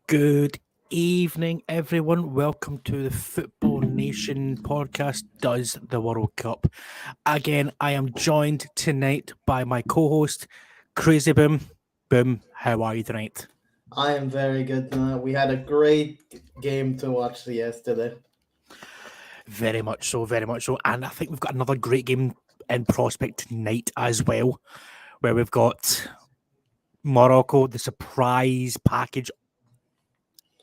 Good evening, everyone. Welcome to the Football Nation podcast, Does the World Cup. Again, I am joined tonight by my co host, Crazy Boom. Boom, how are you tonight? I am very good tonight. We had a great game to watch yesterday. Very much so, very much so. And I think we've got another great game in prospect tonight as well, where we've got Morocco, the surprise package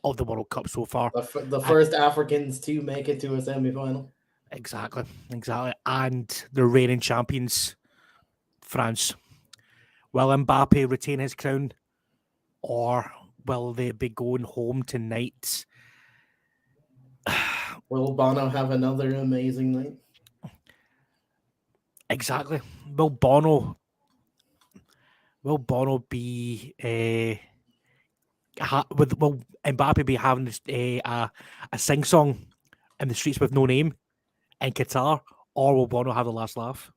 of the World Cup so far. The And first Africans to make it to a semi-final. exactly. And the reigning champions, France. Will Mbappe retain his crown, or will they be going home tonight? Will Bono have another amazing night? Exactly. Will Bono? Will Bono be? Will Mbappe be having a sing song in the streets with no name in Qatar, or will Bono have the last laugh?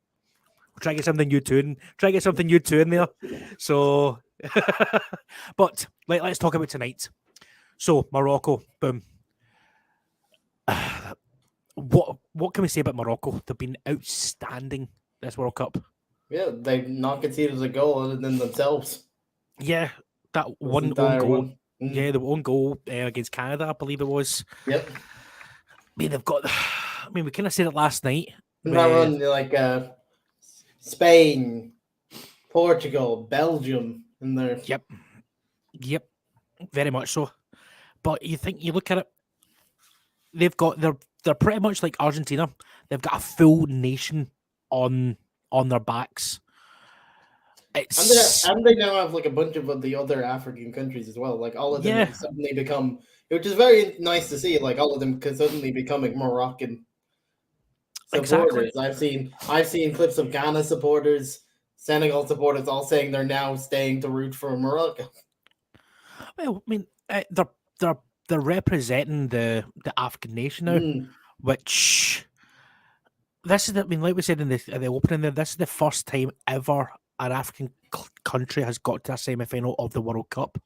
We'll try to get something new tune. Try to get something new tune there. So, but let's talk about tonight. So Morocco, boom. What can we say about Morocco? They've been outstanding this World Cup. Yeah, they've not conceded a goal other than themselves Yeah, that this one own entire goal. one. Yeah, the own goal against Canada, I believe it was. Yep. I mean, they've got. I mean, we kind of said it last night. And that run, Spain, Portugal, Belgium, and they're Yep, very much so. But you look at it, they're pretty much like Argentina. They've got a full nation on their backs. It's and they now have like a bunch of the other African countries as well. Like all of them yeah, have suddenly become, which is very nice to see. Like all of them could suddenly becoming Moroccan exactly. supporters. I've seen clips of Ghana supporters, Senegal supporters, all saying they're now staying to root for Morocco. Well, I mean, they're they're representing the African nation now, Mm, which this is. I mean, like we said in the opening there, this is the first time ever an African country has got to a semi-final of the World Cup.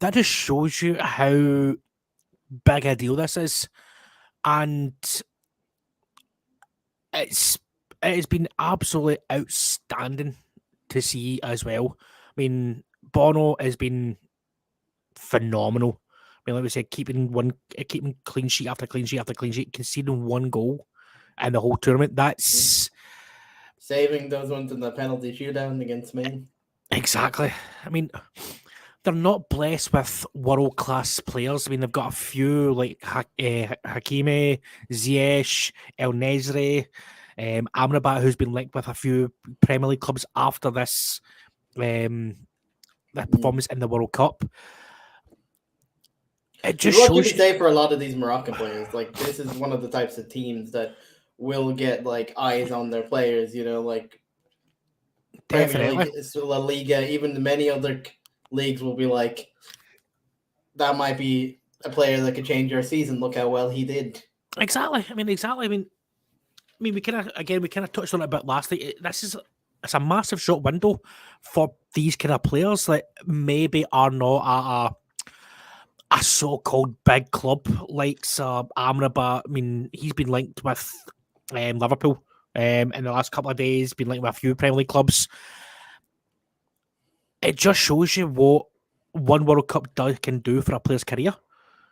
That just shows you how big a deal this is, and it's it has been absolutely outstanding to see as well. I mean, Bono has been phenomenal. I mean, like we said, keeping clean sheet after clean sheet after clean sheet, conceding one goal in the whole tournament. mm. That's Saving those ones in the penalty shootout against Spain. exactly. I mean, they're not blessed with world class players. I mean, they've got a few like Hakimi, Ziyech, El Nesri, Amrabat, who's been linked with a few Premier League clubs after this that performance in the World Cup. It just What you shows can you say for a lot of these Moroccan players, like this is one of the types of teams that will get like eyes on their players. Like Premier definitely. League, La Liga, even many other leagues will be like, that might be a player that could change your season. Look how well he did. Exactly. I mean, we kind of touched on it a bit last night. It's a massive short window for these kind of players that maybe are not at a so-called big club like Amrabat. I mean, he's been linked with Liverpool in the last couple of days. Been linked with a few Premier League clubs. It just shows you what one World Cup can do for a player's career.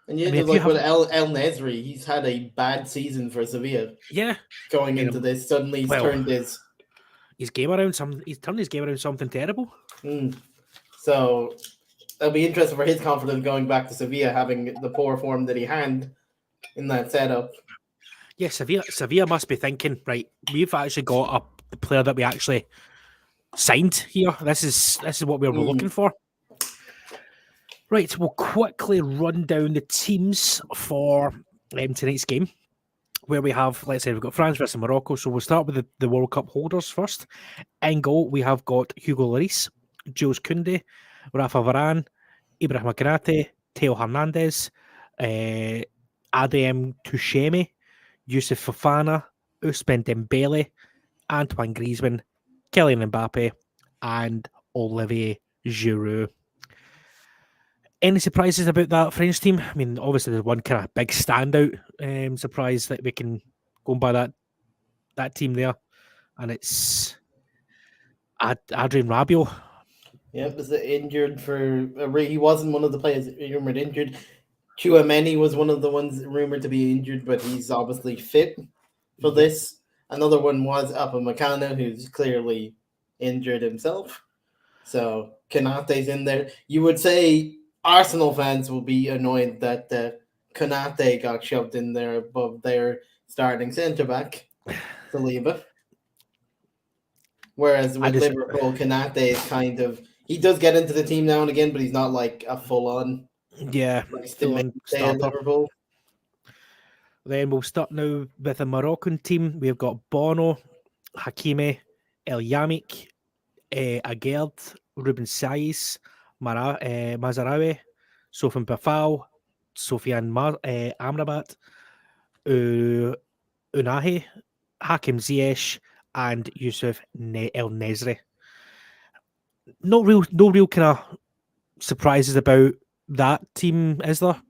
And yeah, I mean, just if you like with have, El Nesri, he's had a bad season for Sevilla yeah, going I into mean, this. Suddenly he's well, turned his. He's turned his game around something terrible. So it'll be interesting for his confidence going back to Sevilla, having the poor form that he had in that setup. Yeah, Sevilla must be thinking, right, we've actually got a player that we actually signed here. This is what we were looking for. Right, we'll quickly run down the teams for tonight's game, where we have, let's say, we've got France versus Morocco. So we'll start with the World Cup holders first. In goal, we have got Hugo Lloris, Jules Koundé, Rafa Varane, Ibrahim Konate, Theo Hernandez, Adem Touchemi, Yusuf Fofana, Ousmane Dembele, Antoine Griezmann, Kylian Mbappe, and Olivier Giroud. Any surprises about that French team? I mean, obviously there's one kind of big standout surprise that we can go by that team there, and it's Adrien Rabiot. Yep, is injured for he wasn't one of the players rumored injured. Chouameni was one of the ones rumored to be injured, but he's obviously fit for Yep. this. Another one was Upamecano, who's clearly injured himself. So Konate's in there. You would say Arsenal fans will be annoyed that Konate got shoved in there above their starting centre back, Saliba. Whereas with Liverpool, Konate is kind of he does get into the team now and again, but he's not like a full on still in starter. Liverpool. Then we'll start now with the Moroccan team. We've got Bono, Hakimi, El Yamik, Agerd, Ruben Saiz, Mazarawi, Sofiane Bafal, Sofiane Amrabat, Unahi, Hakim Ziyech, and Yusuf El Nesri. No real kind of surprises about that team, is there?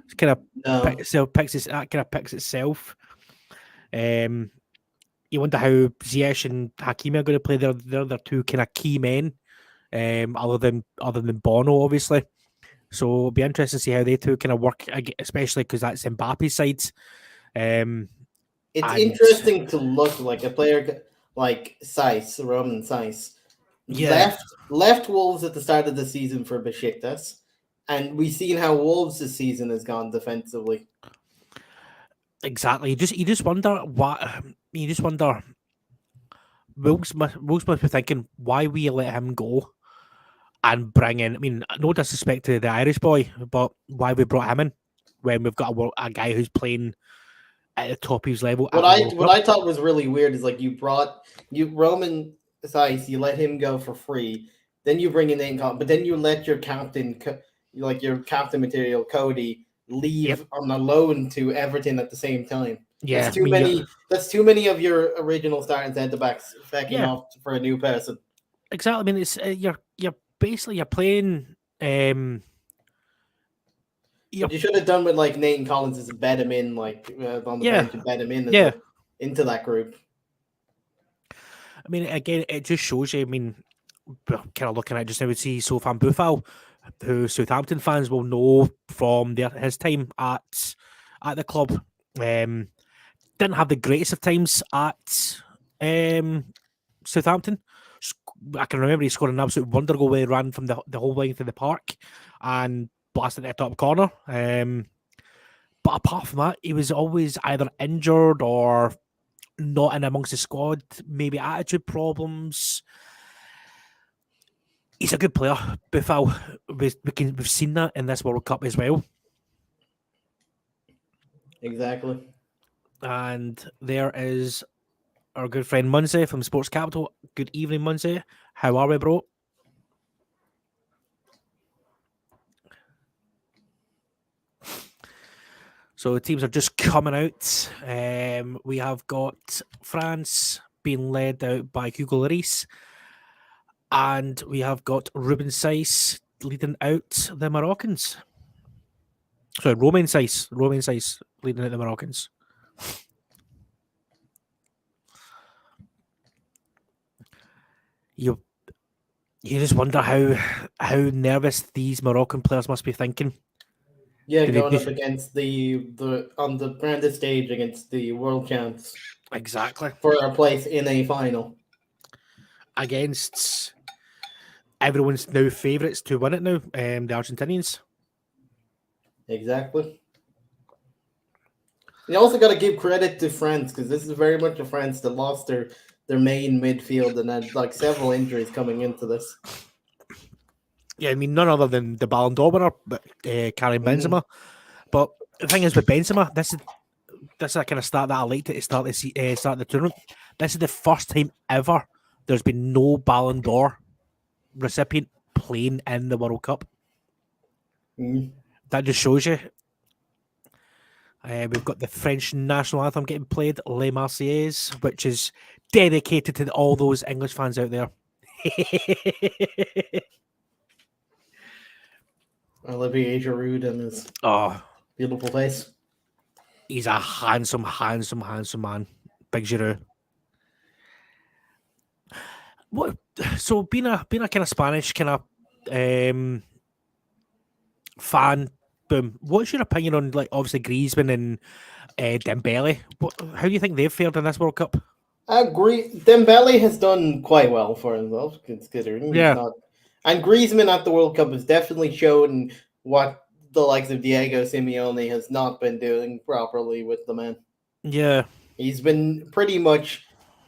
It's kind of picks itself. You wonder how Ziyech and Hakimi are going to play. They're two kind of key men, other than Bono, obviously. So it'll be interesting to see how they two kind of work, especially because that's Mbappe's side. It's interesting to look like a player like Roman Saiz. Yeah. Left Wolves at the start of the season for Besiktas, and we've seen how Wolves' season has gone defensively. Exactly. You just wonder what. You just wonder. Wolves must be thinking why we let him go and bring in. I mean, no disrespect to the Irish boy, but why we brought him in when we've got a guy who's playing at the top of his level. What I thought was really weird is like you Roman Saiz, you let him go for free, then you bring in Nate, but then you let your captain, like your captain material Cody, leave on a loan to Everton at the same time. Yeah, that's too many. That's too many of your original starting centre backs backing off for a new person. Exactly. I mean, it's you're basically you're playing. You should have done with like Nathan Collins is bed him in like on the bench and bed him in into that group. I mean, again, it just shows you. I mean, kind of looking at it just now, we see Sofiane Boufal, who Southampton fans will know from his time at the club. Didn't have the greatest of times at Southampton. I can remember he scored an absolute wonder goal where he ran from the whole length of the park and blasted at the top corner. But apart from that, he was always either injured or not in amongst the squad, maybe attitude problems. He's a good player, Boufal. We've seen that in this World Cup as well. Exactly. And there is our good friend Munze from Sports Capital. Good evening, Munze. How are we, bro? So the teams are just coming out. We have got France being led out by Hugo Lloris. And we have got Ruben Saiz leading out the Moroccans. Sorry, Romain Saiz leading out the Moroccans. You just wonder how nervous these Moroccan players must be thinking. Yeah, going up against the on the branded stage against the world champs. Exactly. For our place in a final. Against everyone's now favourites to win it now, the Argentinians. Exactly. You also got to give credit to France because this is very much a France that lost their main midfield and had like several injuries coming into this. Yeah, I mean, none other than the Ballon d'Or winner, Karim Benzema. But the thing is with Benzema, this is a kind of start that I liked to start the tournament. This is the first time ever there's been no Ballon d'Or recipient playing in the World Cup. That just shows you. We've got the French national anthem getting played, Les Marseillaise, which is dedicated to all those English fans out there. Olivier Giroud and his Oh, beautiful face. he's a handsome man. Big Giroud. What? So being a kind of Spanish kind of fan, boom. What's your opinion on like obviously Griezmann and Dembele? How do you think they've fared in this World Cup? I agree. Dembele has done quite well for himself, considering he's Yeah, not. And Griezmann at the World Cup has definitely shown what the likes of Diego Simeone has not been doing properly with the man. yeah, He's been pretty much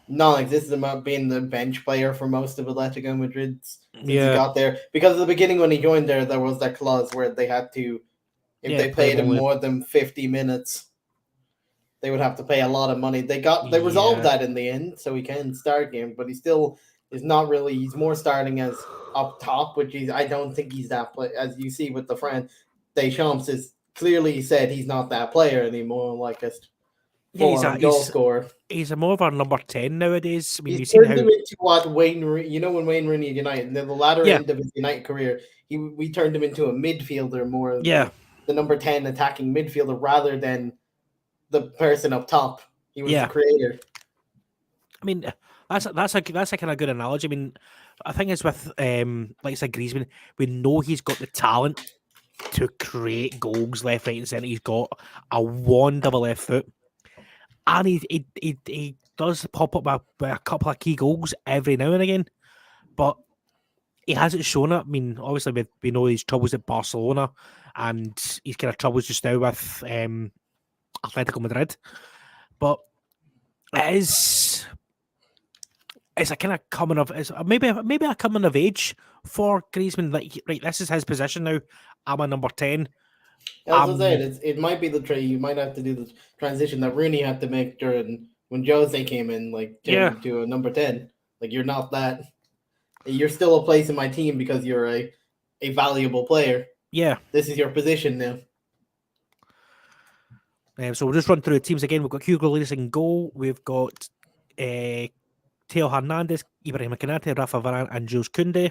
non-existent about being the bench player for most of Atletico Madrid since he yeah, got there. Because at the beginning when he joined there was that clause where they had to, if yeah. they Play him paid him only. more than 50 minutes, they would have to pay a lot of money. They resolved Yeah, that in the end, so he can start games, but he still is not really. He's more starting as up top, which I don't think he's that play. As you see with the friend, Deschamps is clearly said he's not that player anymore, like a yeah. full on goal scorer. He's a more of our number 10 nowadays. I mean, He's you've seen turned how. him into what Wayne, you know, when Wayne Rooney at United, near the latter Yeah, end of his United career, we turned him into a midfielder more, yeah, the number 10 attacking midfielder rather than the person up top. He was the yeah. creator. I mean, that's a kind of good analogy. I mean, I think it's with like I said, Griezmann. We know he's got the talent to create goals left, right, and centre. He's got a wand of a left foot, and he does pop up with a couple of key goals every now and again, but he hasn't shown it. I mean, obviously we know his troubles at Barcelona, and he's kind of troubles just now with Atletico Madrid, but it is. It's a kind of coming of it's maybe a coming of age for Griezmann. Like, right, this is his position now. I'm a number 10. As I said, it might be the you might have to do the transition that Rooney had to make during when Jose came in, like Yeah, turned to a number 10. Like you're not that. You're still a place in my team because you're a valuable player. yeah. This is your position now. So we'll just run through the teams again. We've got Hugo Lloris in goal. We've got Theo Hernandez, Ibrahim Konate, Rafa Varane, and Jules Koundé.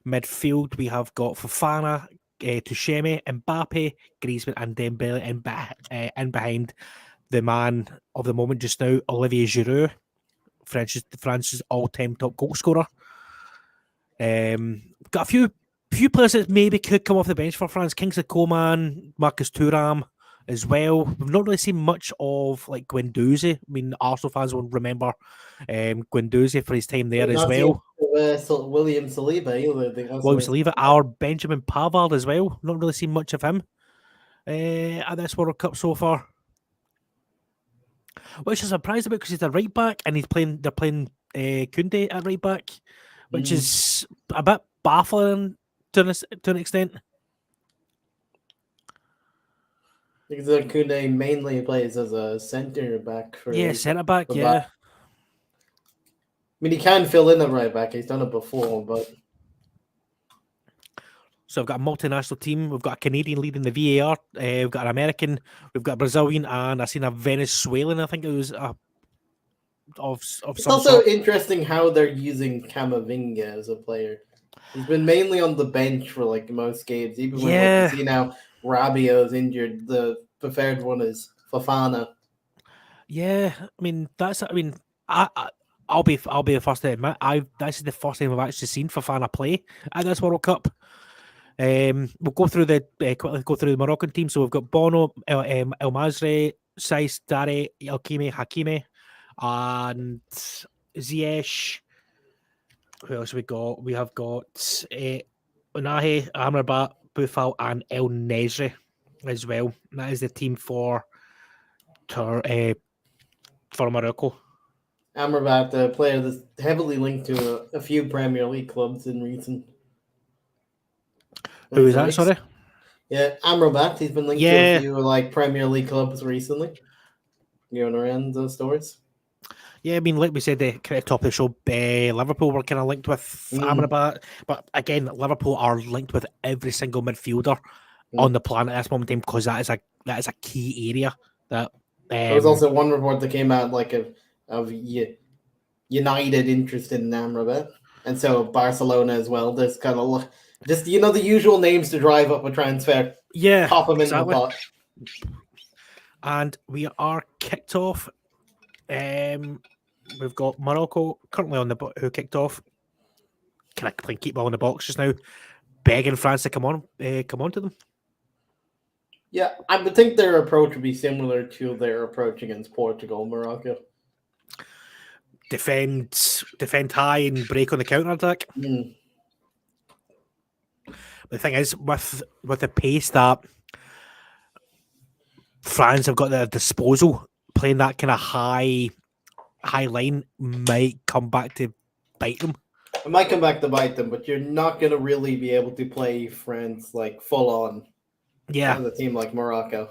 Midfield, we have got Fofana, Tuchemi, Mbappe, Griezmann, and Dembele in behind the man of the moment just now, Olivier Giroud, France's all-time top goal scorer. Got a few players that maybe could come off the bench for France. Kingsley Coman, Marcus Thuram as well. We've not really seen much of like Guendouzi. I mean, Arsenal fans will remember Guendouzi for his time there We've as not seen well. William Saliba either. William Saliba, our Benjamin Pavard as well. Not really seen much of him at this World Cup so far. Which is surprised about because he's a right back and they're playing Koundé at right back, which is a bit baffling to an extent. Because Koundé mainly plays as a centre back for Centre back, the yeah. back. I mean, he can fill in at right back. He's done it before, but So we've got a multinational team. We've got a Canadian leading the VAR. We've got an American. We've got a Brazilian, and I've seen a Venezuelan. I think it was of it's some also sort. interesting how they're using Camavinga as a player. He's been mainly on the bench for like most games, even when like you see now Rabiot's injured. The preferred one is Fofana. Yeah, I mean I'll be the first to admit this is the first time I've actually seen Fofana play at this World Cup. We'll go through quickly go through the Moroccan team. So we've got Bono, El Masri, Saiss, Dari, Elkimi, Hakimi, and Ziyech. Who else we got? We have got Unahi, Amrabat, Boufal, and El Nesri as well. That is the team for Morocco. Amrabat, a player that's heavily linked to a few Premier League clubs in recent. Who is that? Sorry. Yeah, Amrabat. He's been linked to a few like Premier League clubs recently. You want to around those stories? Yeah, I mean, like we said, the top of the show, Liverpool were kind of linked with Amrabat, but again, Liverpool are linked with every single midfielder on the planet at this moment in time because that is a key area. That there was also one report that came out like of United interest in Amrabat, and so Barcelona as well. There's kind of Just the usual names to drive up a transfer. Yeah, Pop them in the exactly. pot. And we are kicked off. We've got Morocco currently on the who kicked off. Can I playing keep ball in the box just now, begging France to come on to them. Yeah, I would think their approach would be similar to their approach against Portugal, Morocco. Defend high and break on the counter attack. Mm. The thing is, with the pace that France have got at their disposal, playing that kind of high line might come back to bite them. It might come back to bite them, but you're not going to really be able to play France like full on. Yeah, As a team like Morocco.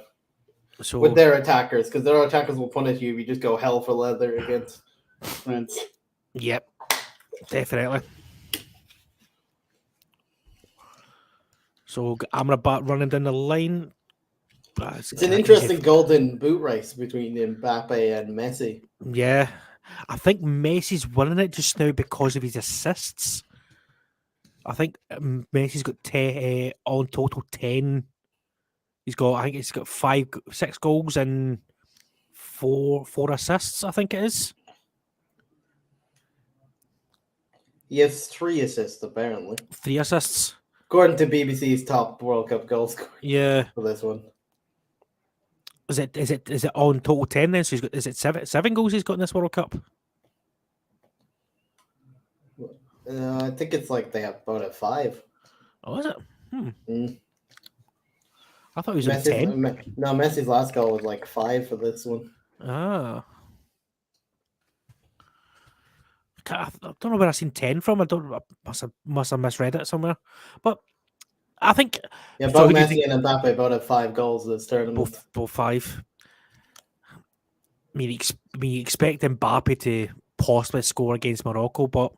So with their attackers, because their attackers will punish you if you just go hell for leather against France. Yep, definitely. So Amrabat running down the line. It's an interesting golden boot race between Mbappe and Messi. Yeah, I think Messi's winning it just now because of his assists. I think Messi's got on total 10. He's got 6 goals and four assists, I think it is. He has 3 assists, apparently. 3 assists. According to BBC's top World Cup goal scorer. Yeah. For this one. Is it on total 10 then? So is it 7 goals he's got in this World Cup? I think it's like they have about 5. Oh, is it? Mm. I thought he was at 10. No, Messi's last goal was like 5 for this one. Ah. I don't know where I've seen 10 from. I must have misread it somewhere. But I think... Yeah, both Messi and Mbappe both have 5 goals this tournament. Both 5. I mean, you expect Mbappe to possibly score against Morocco, but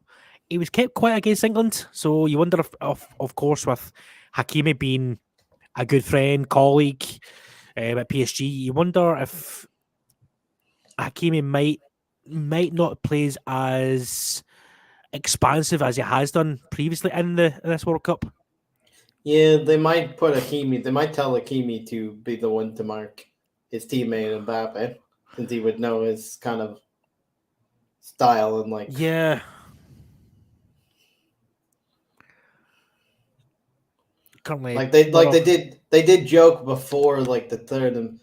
he was kept quiet against England. So you wonder if of course, with Hakimi being a good friend, colleague at PSG, you wonder if Hakimi might not play as expansive as he has done previously in this World Cup. Yeah, they might put Hakimi. They might tell Hakimi to be the one to mark his teammate Mbappe, since he would know his kind of style and like. Yeah. Currently, they did joke before like the tournament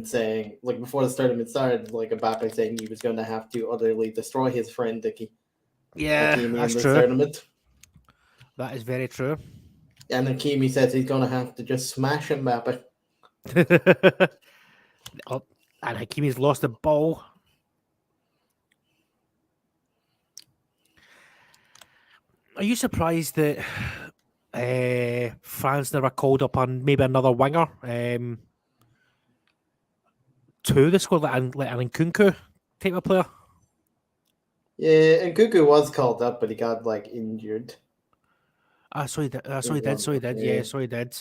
saying before the tournament started, like Mbappe saying he was going to have to utterly destroy his friend Hakimi in this tournament. That is very true. And Hakimi says he's going to have to just smash Mbappe. Oh, and Hakimi's lost the ball. Are you surprised that France never called up on maybe another winger to the squad, like an Nkunku type of player? Yeah, and Nkunku was called up, but he got injured. So he did. Yeah, so he did.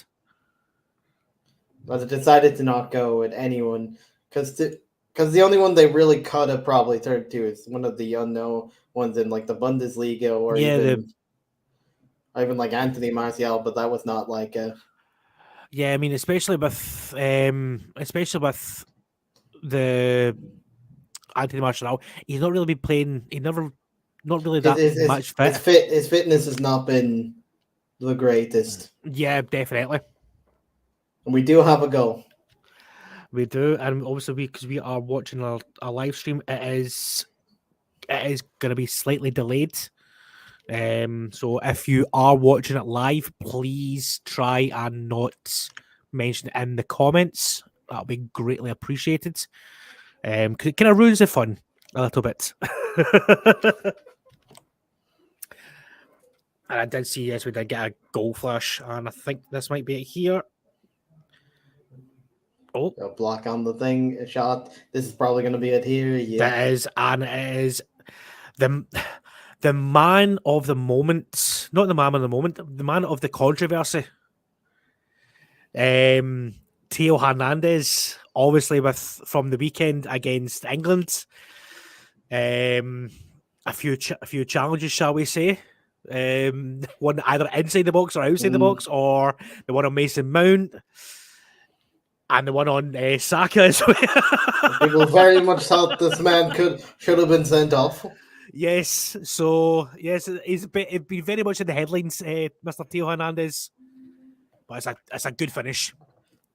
But they decided to not go with anyone because the only one they really could have probably turned to is one of the unknown ones in the Bundesliga or even like Anthony Martial, but that was not like a. Yeah, I mean, especially with the Anthony Martial, he's not really been playing. He never, not really that much fit. His fitness has not been the greatest. Yeah, definitely. And we do have a goal. We do, and obviously because we are watching a live stream, it is going to be slightly delayed. So if you are watching it live, please try and not mention it in the comments. That'll be greatly appreciated. Because it kind of ruins the fun a little bit. And I did see, yes, we did get a goal flash, and I think this might be it here. Oh, a block on the thing, a shot. This is probably going to be it here. Yeah, that is, and it is the man of the moment, not the man of the moment, the man of the controversy. Theo Hernandez, obviously from the weekend against England. A few challenges, shall we say? One either inside the box or outside the Mm. box, or the one on Mason Mount, and the one on Saka as well. People very much thought this man should have been sent off. Yes, so yes, he's been very much in the headlines, Mr. Theo Hernandez. But it's a good finish.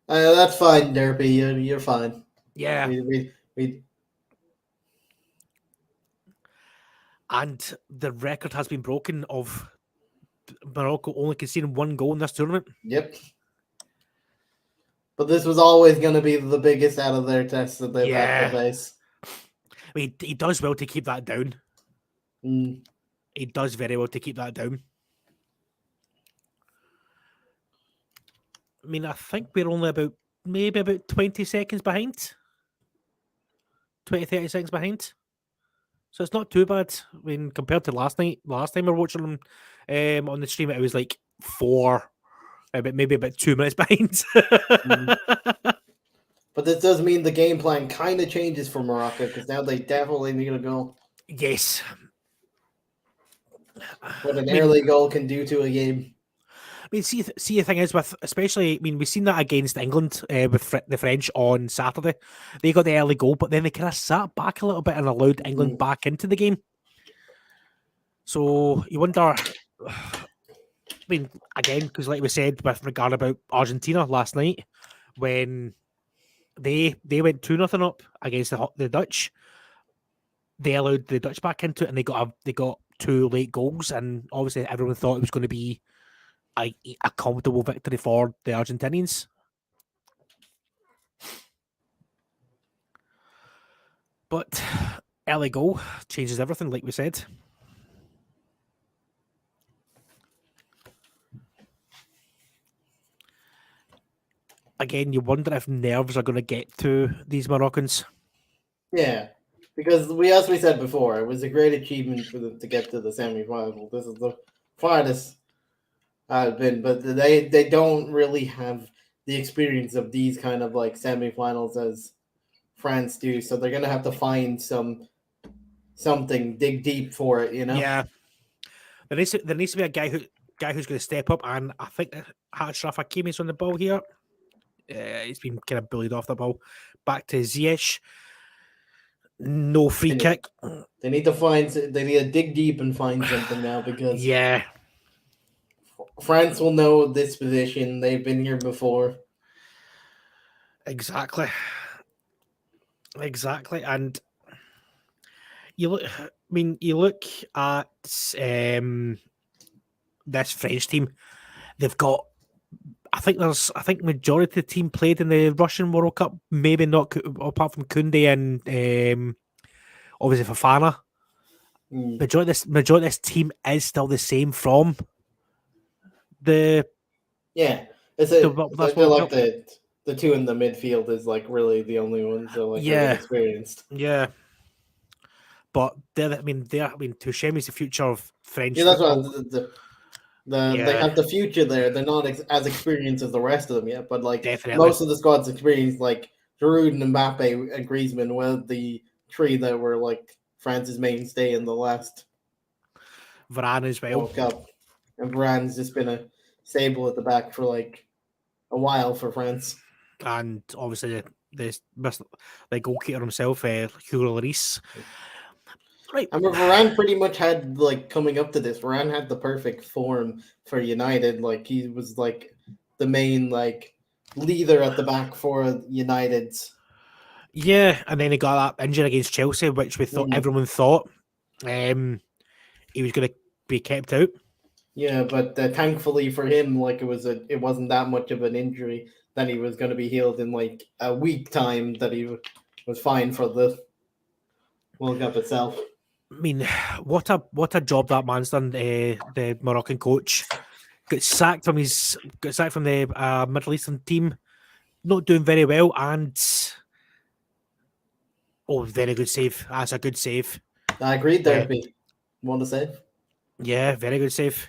That's fine, Derby. You're fine. Yeah. We And the record has been broken of Morocco only conceding one goal in this tournament. Yep. But this was always going to be the biggest out of their tests that they've had to face. I mean, he does well to keep that down. Mm. He does very well to keep that down. I mean, I think we're only maybe about 20 seconds behind. 20, 30 seconds behind. So it's not too bad. I mean, compared to last time we were watching them on the stream, it was like maybe about 2 minutes behind. But this does mean the game plan kind of changes for Morocco, because now they definitely need a goal. Yes. What an early goal can do to a game. I mean, see, the thing is with especially, I mean, we've seen that against England with the French on Saturday. They got the early goal, but then they kind of sat back a little bit and allowed England back into the game. So you wonder. I mean, again, because like we said with regard about Argentina last night, when they went 2-0 up against the Dutch, they allowed the Dutch back into it, and they got 2 late goals, and obviously everyone thought it was going to be a comfortable victory for the Argentinians. But early goal changes everything, like we said. Again, you wonder if nerves are going to get to these Moroccans. Yeah, because as we said before, it was a great achievement for them to get to the semi-final. This is the farthest I've been, but they don't really have the experience of these kind of like semi-finals as France do, so they're gonna have to find something, dig deep for it, you know. Yeah, there needs to be a guy who's going to step up, and I think Achraf Hakimi's on the ball here. He's been kind of bullied off the ball. Back to Ziyech. No free kick. They need to dig deep and find something now, because yeah, France will know this position. They've been here before. Exactly, and you look. I mean, you look at this French team. They've got. I think majority of the team played in the Russian World Cup. Maybe not, apart from Koundé and obviously Fofana. Majority of this team is still the same from the. Yeah, it's like the two in the midfield is like really the only ones that like really experienced. Yeah. But Touchemi's the future of French. Yeah, that's what they have the future there. They're not as experienced as the rest of them yet, but like most of the squad's experienced, like Giroud and Mbappe and Griezmann were the 3 that were like France's mainstay in the last Varane as well. World Cup. And Varane's just been a stable at the back for like a while for France. And obviously the goalkeeper himself, Hugo Lloris. Right. I remember Varane pretty much had, like, coming up to this, Varane had the perfect form for United. Like, he was like the main like leader at the back for United's. Yeah, and then he got that injury against Chelsea, which everyone thought he was going to be kept out. Yeah, but thankfully for him, like it wasn't that much of an injury that he was going to be healed in like a week time. That he was fine for the World Cup itself. I mean, what a job that man's done. The Moroccan coach got sacked from the Middle Eastern team, not doing very well, and very good save. That's a good save. I agreed there. Want to save? Yeah, very good save.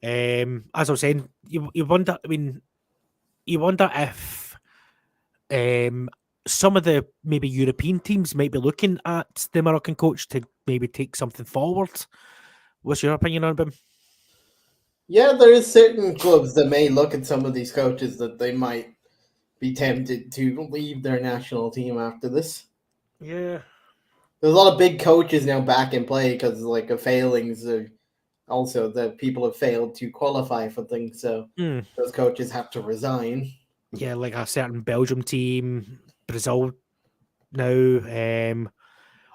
As I was saying, you wonder. I mean, you wonder if some of the maybe European teams might be looking at the Moroccan coach to maybe take something forward What's your opinion on him? Yeah, there is certain clubs that may look at some of these coaches that they might be tempted to leave their national team after this. Yeah. There's a lot of big coaches now back in play because like of failings of also that people have failed to qualify for things, so Mm. those coaches have to resign. Yeah, like a certain Belgium team, Brazil now.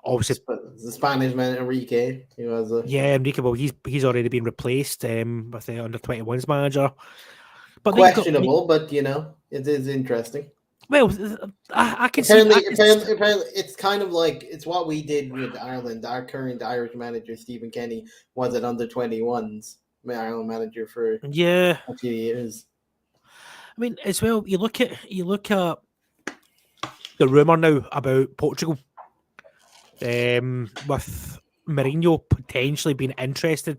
Obviously, The Spanish man Enrique, he was a yeah, Enrique. Well, he's already been replaced with the under-21s manager. But then you've got questionable, but it is interesting. well, I can see. Apparently, apparently, it's kind of like it's what we did with Ireland. Our current Irish manager, Stephen Kenny, was an under-21s Ireland manager for Yeah, a few years. I mean, as well, you look at the rumor now about Portugal, with Mourinho potentially being interested.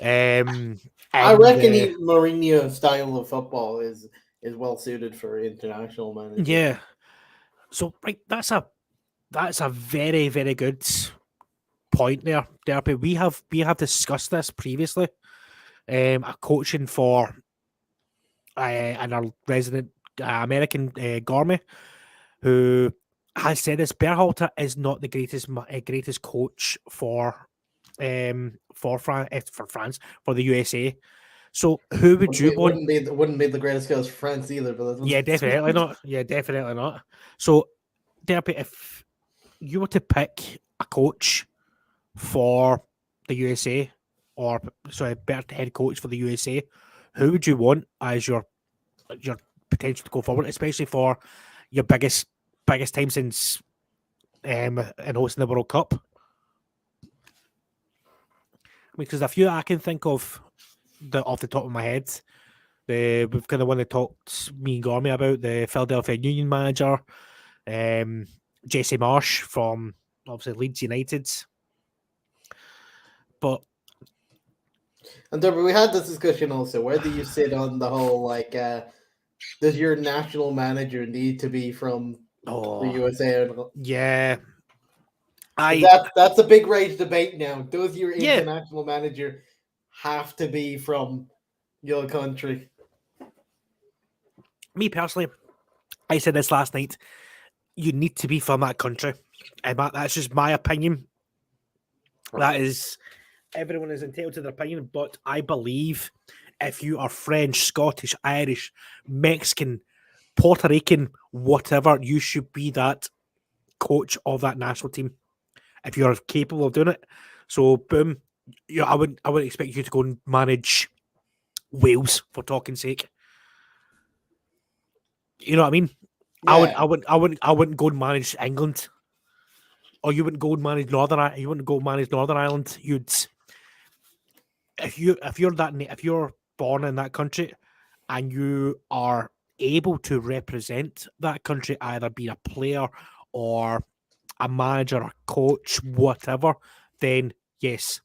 I And reckon Mourinho's style of football is well suited for international managers. yeah, so right, that's a very very good point there, Derby. We have discussed this previously. A coaching for and our resident American Gourmet, who has said this. Berhalter is not the greatest coach for France, for the USA. So who would you want? Wouldn't be the greatest coach for France either, but Yeah, definitely not. Yeah, definitely not. So, Derby, if you were to pick a coach for the USA, or sorry, better head coach for the USA, who would you want as your potential to go forward, especially for your biggest time since in hosting the World Cup? Because a few I can think of off the top of my head. We've kind of one that talked me and Gormy about the Philadelphia Union manager, Jesse Marsh from obviously Leeds United. But and we had this discussion also. Where do you sit on the whole like? Does your national manager need to be from the USA? Yeah, That's a big rage debate now. Does your yeah, international manager have to be from your country? me personally, I said this last night. You need to be from that country, and that's just my opinion. That is, everyone is entitled to their opinion, but I believe if you are French, Scottish, Irish, Mexican, Puerto Rican, whatever, you should be that coach of that national team if you're capable of doing it. So, boom, I wouldn't expect you to go and manage Wales for talking sake. You know what I mean? Yeah. I wouldn't go and manage England, or you wouldn't go and manage You wouldn't go manage Northern Ireland. If you're born in that country and you are able to represent that country, either being a player or a manager or coach, whatever, then yes.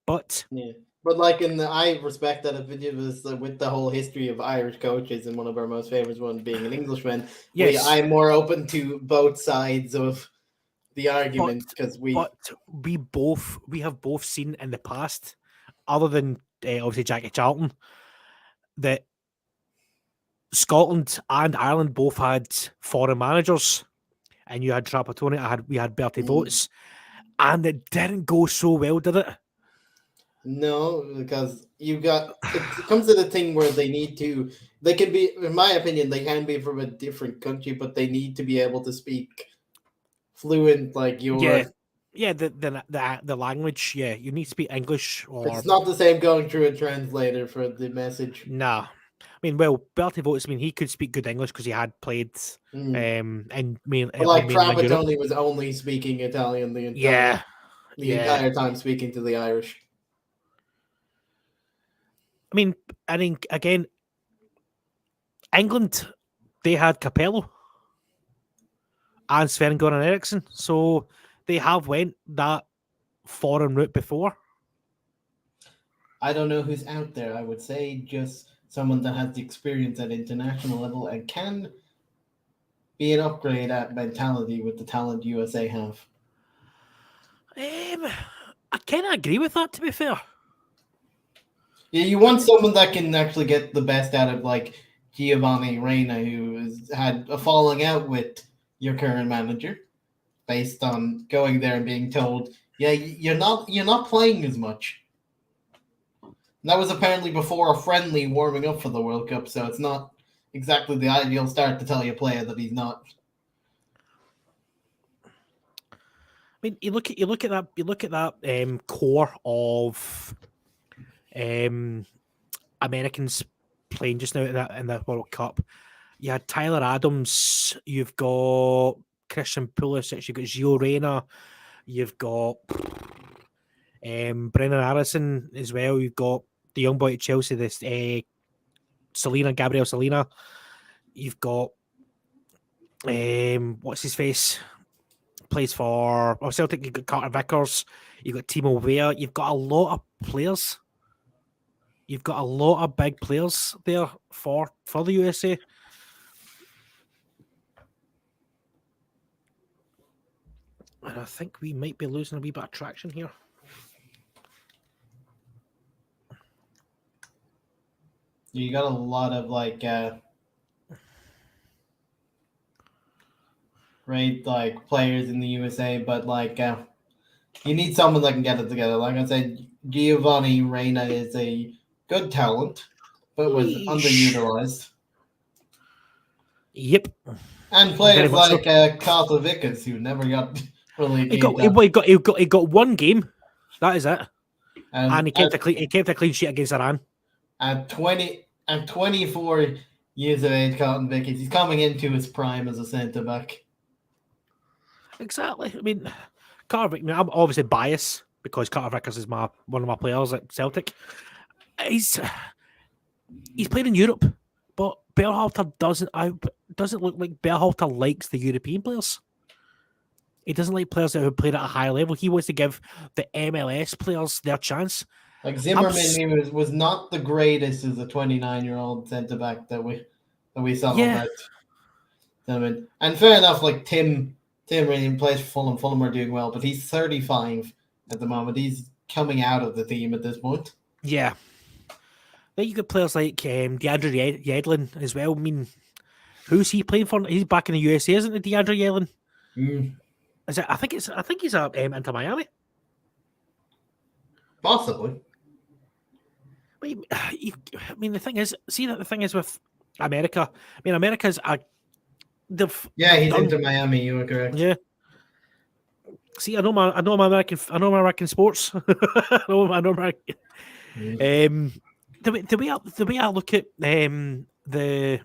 But Yeah. But like I respect that if it was with the whole history of Irish coaches and one of our most famous ones being an Englishman, yes, I'm more open to both sides of the but argument because we have both seen in the past, other than obviously Jackie Charlton, that Scotland and Ireland both had foreign managers, and you had Trapattoni, we had Bertie Votes, and it didn't go so well, did it? No, because it comes to the thing where they can be, in my opinion, they can be from a different country, but they need to be able to speak fluent like Yeah, your. yeah. The language. Yeah, you need to speak English or It's not the same going through a translator for the message. nah. I mean, well, Bertie Votes. I mean, he could speak good English because he had played in But like mainland Europe. Trapattoni was only speaking Italian the Yeah, entire time speaking to the Irish. I mean, I think again, England, they had Capello and Sven-Goran Eriksson, so they have went that foreign route before. I don't know who's out there. I would say just someone that has the experience at international level and can be an upgrade at mentality with the talent USA have. I kind of agree with that, to be fair. Yeah, you want someone that can actually get the best out of like Giovanni Reina, who has had a falling out with your current manager, based on going there and being told, "Yeah, you're not playing as much." And that was apparently before a friendly warming up for the World Cup, so it's not exactly the ideal start to tell your player that he's not. I mean, you look at that core of Americans playing just now in the World Cup. You had Tyler Adams, you've got Christian Pulisic, you've got Gio Reyna, you've got Brennan Harrison as well. You've got the young boy at Chelsea, this Gabriel Salina. You've got what's his face? Plays for Celtic. You've got Carter Vickers. You've got Timo Weah. You've got a lot of players. You've got a lot of big players there for the USA. And I think we might be losing a wee bit of traction here. You got a lot of like great like players in the USA, but like you need someone that can get it together. Like I said, Giovanni Reina is a good talent, but was underutilized. Yep. And players like Carter Vickers, who never got really. He got one game. That is it. And he kept a clean sheet against Iran. At 24 years of age, Carlton Vickers, he's coming into his prime as a centre back. Exactly. I mean, Carter Vickers, I'm obviously biased because Carter Vickers is one of my players at Celtic. He's played in Europe, but Berhalter doesn't look like Berhalter likes the European players. He doesn't like players that have played at a high level. He wants to give the MLS players their chance. Like Zimmerman, was not the greatest as a 29-year-old centre back that we saw. Yeah. And fair enough, like Tim really plays for Fulham. Fulham are doing well, but he's 35 at the moment. He's coming out of the team at this point. Yeah. Then you got players like DeAndre Yedlin as well. I mean, who's he playing for? He's back in the USA, isn't it, DeAndre Yedlin? Is it? I think he's Inter Miami. Possibly. But I mean, the thing is with America. I mean, America's he's Inter Miami. You were correct. Yeah. See, I know my American sports. I know American. The way I look at the.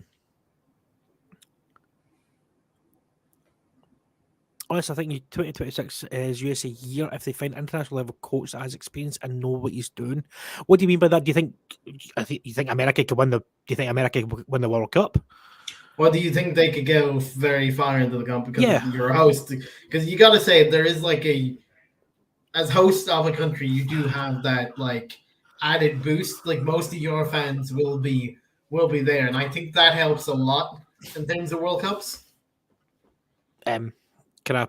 Honestly, I think 2026 is USA year if they find international level coach that has experience and know what he's doing. What do you mean by that? Do you think America could win the? Do you think America could win the World Cup? Well, do you think they could go very far into the cup because you're a host? Because you got to say there is like as host of a country, you do have that like added boost. Like most of your fans will be there, and I think that helps a lot in terms of World Cups. Can I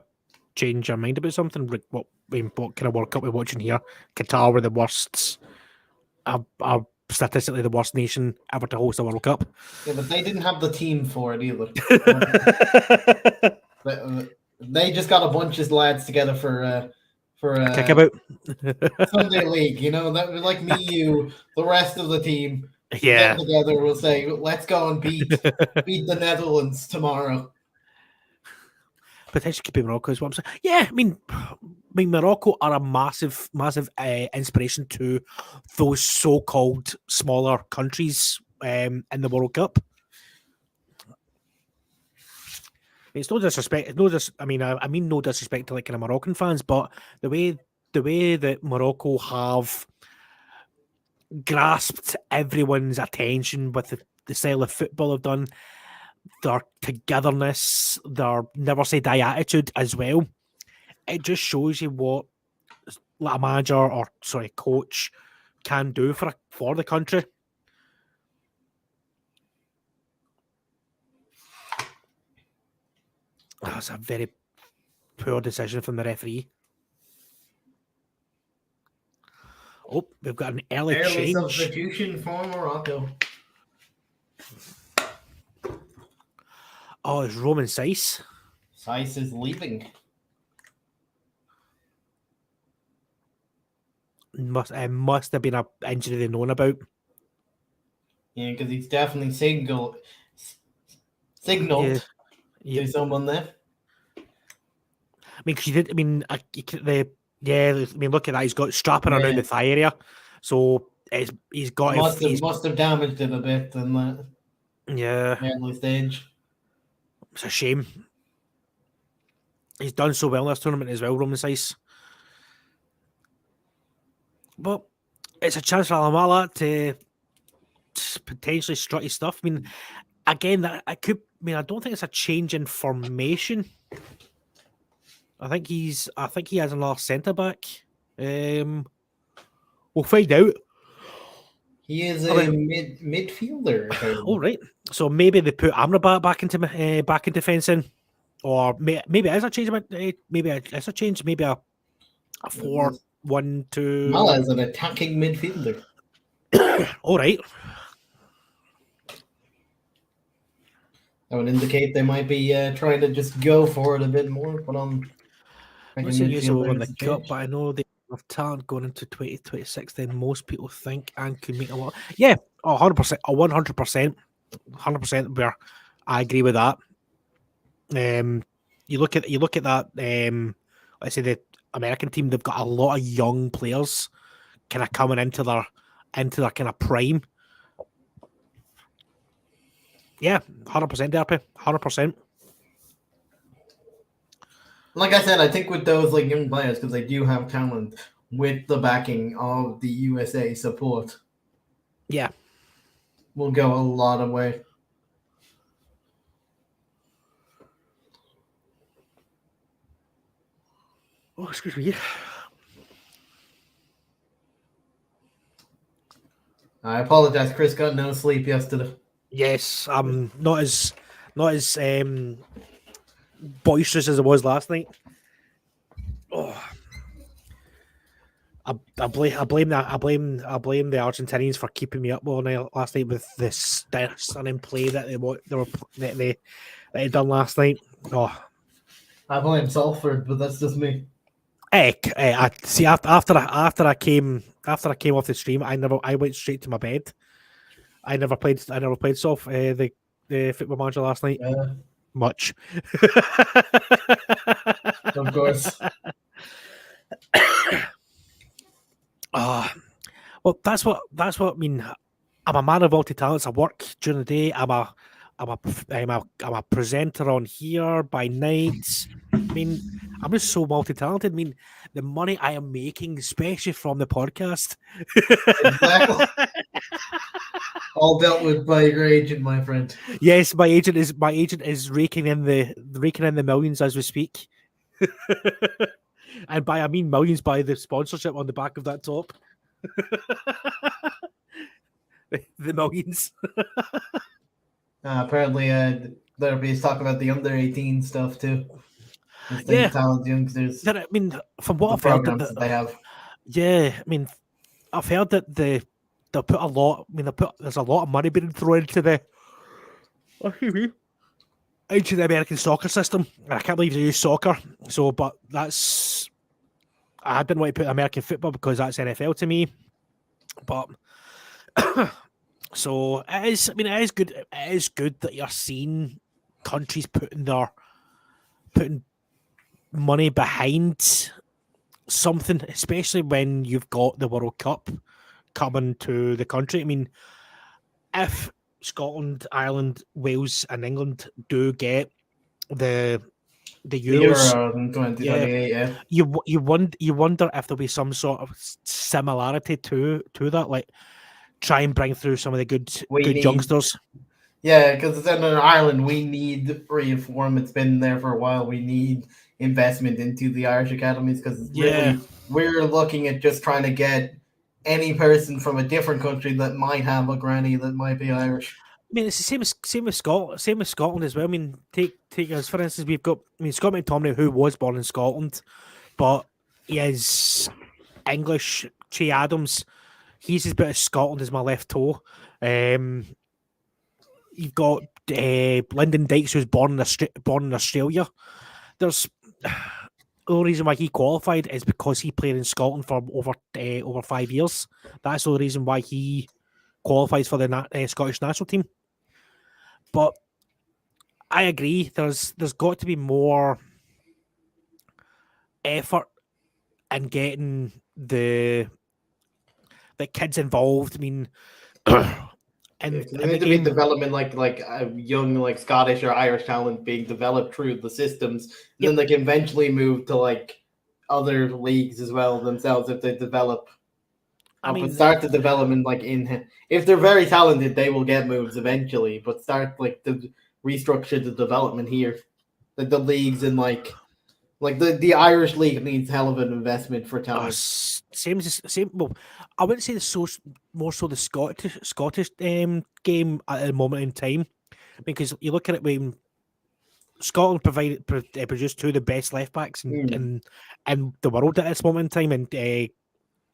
change your mind about something? What kind of World Cup we're watching here? Qatar were the worst, are statistically the worst nation ever to host a World Cup. Yeah, but they didn't have the team for it either. They just got a bunch of lads together for kickabout Sunday League. You know, that was like me, you, the rest of the team. Yeah, get together. We'll say, let's go and beat the Netherlands tomorrow. Potentially could be Morocco is what I'm saying. Yeah, I mean Morocco are a massive inspiration to those so-called smaller countries in the World Cup. It's no disrespect. I mean no disrespect to like kind of Moroccan fans, but the way that Morocco have grasped everyone's attention with the style of football they've done, their togetherness, their never say die attitude as well. It just shows you what a manager or coach can do for the country. That's a very poor decision from the referee. Oh, we've got an early Early change. substitution for Morocco. Oh, it's Roman Seiss. Seiss is leaving. Must have been an injury they've known about. Yeah, because he's definitely signaled to someone there. I mean, because you did. I mean, look at that. He's got strapping around the thigh area, so he's got. Must have damaged it a bit in that. Yeah, early stage. It's a shame. He's done so well in this tournament as well, Roman Seiss. But it's a chance for Alamala to potentially strut his stuff. I mean, again, I don't think it's a change in formation. I think he has another centre back. We'll find out. He is a midfielder. All right. So maybe they put Amrabat back into fencing, or maybe it is a change. Maybe it's a change. Maybe a 4-1-2. Mala is an attacking midfielder. All right. That would indicate they might be trying to just go for it a bit more. But I'm not saying you will win the cup, but I know they have talent going into 2026 than most people think, and could make a lot. Yeah, 100%, 100%, where I agree with that. You look at that. Let's say the American team, they've got a lot of young players, kind of coming into their kind of prime. Yeah, 100%, Derpy, 100%. Like I said, I think with those like young players, because they do have talent, with the backing of the USA support, yeah, will go a lot of way. Oh, excuse me. I apologize. Chris got no sleep yesterday. Yes, I'm not as boisterous as it was last night. Oh, I blame the Argentinians for keeping me up all night last night with this stunning play that they had done last night. Oh, I blame Salford, but that's just me. I see. After I came off the stream, I went straight to my bed. I never played the Football Manager last night. Much. Of course. Well, that's what I mean. I'm a man of multi talents. I work during the day. I'm a presenter on here by night. I mean, I'm just so multi talented. I mean, the money I am making, especially from the podcast, exactly. All dealt with by your agent, my friend. Yes, my agent is raking in the millions as we speak. And I mean millions by the sponsorship on the back of that top. The millions. Apparently, there'll be talk about the under 18 stuff too. Yeah, talented youngsters. I mean, from what I've heard, that they have. Yeah, I mean, I've heard that they'll put a lot. I mean, there's a lot of money being thrown into the American soccer system. I can't believe they use soccer. So, but that's I didn't want to put American football because that's NFL to me. But so it is. I mean, it is good. It is good that you're seeing countries putting money behind something, especially when you've got the World Cup coming to the country. I mean, if Scotland, Ireland, Wales, and England do get the Euros, in 2028, yeah. You wonder if there'll be some sort of similarity to that, like try and bring through some of the good youngsters. Yeah, because in Ireland, we need reform. It's been there for a while. We need investment into the Irish academies because really we're looking at just trying to get any person from a different country that might have a granny that might be Irish. I mean, it's the same with Scotland as well. I mean, take us for instance. We've got Scott McTominay, who was born in Scotland, but he is English Che Adams, he's as bit of Scotland as my left toe. You've got Lyndon Dykes, who's born in Australia. There's the only reason why he qualified is because he played in Scotland for over 5 years. That's the only reason why he qualifies for the Scottish national team. But I agree. There's got to be more effort in getting the kids involved. I mean, and There needs to be development, like a young like Scottish or Irish talent being developed through the systems, and then they can eventually move to like other leagues as well themselves if they develop. Start the development like if they're very talented, they will get moves eventually. But start like to restructure the development here, like the leagues and like the Irish league needs hell of an investment for talent. Same. Well, I wouldn't say more so the Scottish game at the moment in time, because you look at it when Scotland produced two of the best left backs in the world at this moment in time, and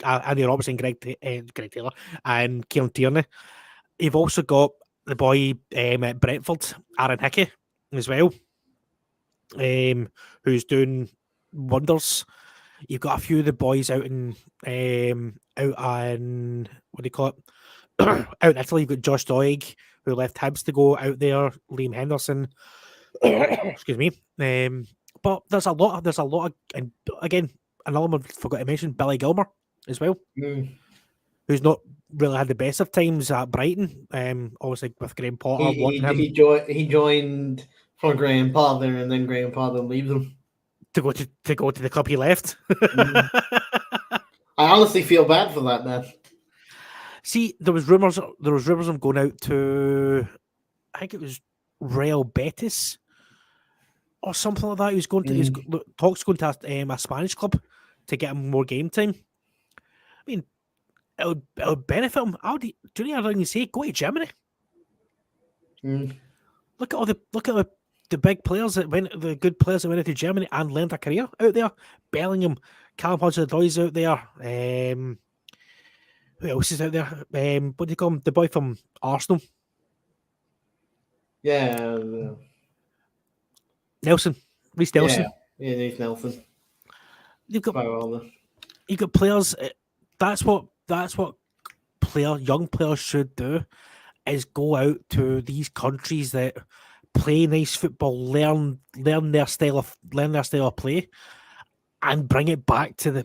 Andy Robertson, Greg Taylor, and Kieran Tierney. You've also got the boy at Brentford, Aaron Hickey, as well, who's doing wonders. You've got a few of the boys out in what do you call it? Out in Italy. You've got Josh Doig, who left Hibs to go out there. Liam Henderson, excuse me. But there's a lot of, and again, another one I forgot to mention, Billy Gilmer as well, who's not really had the best of times at Brighton. Obviously with Graham Potter wanting him. He joined for Graham Potter, and then Graham Potter leaves him to go to the club he left. I honestly feel bad for that now. See, there was rumors of him going out to, I think it was Real Betis or something like that. He was going to talks going to a Spanish club to get him more game time. I mean, it would benefit him. Do you know what I say? Go to Germany. Look at the big players the good players that went into Germany and learned a career out there. Bellingham, Callum Hudson-Odoi out there. Who else is out there? What do you call him? The boy from Arsenal. Yeah. Nelson. Reece Nelson. Yeah, Reece Nelson. You've got players. That's what young players should do, is go out to these countries that play nice football, learn their style of play, and bring it back for their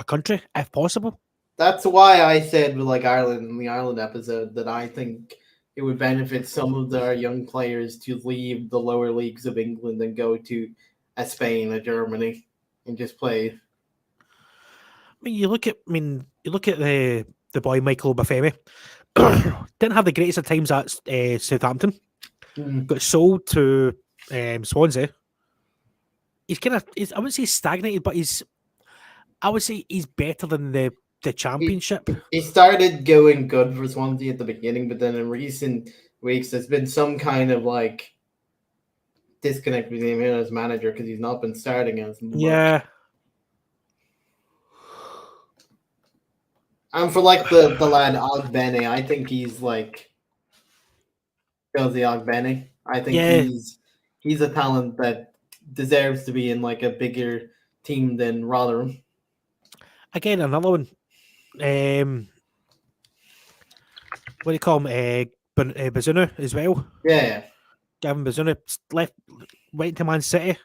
country if possible. That's why I said with like Ireland in the Ireland episode that I think it would benefit some of our young players to leave the lower leagues of England and go to a Spain or Germany and just play. You look at the boy Michael Obafemi. Didn't have the greatest of times at Southampton. Got sold to Swansea. He's I wouldn't say stagnated, but I would say he's better than the Championship. He started going good for Swansea at the beginning, but then in recent weeks there's been some kind of like disconnect between him and his manager because he's not been starting as much. Yeah. And for like the lad Ogbene, I think he's like Josie Ogbene. I think he's a talent that deserves to be in like a bigger team than Rotherham. Again, another one. What do you call him? Bazunu as well. Yeah. Gavin Bazunu went to Man City.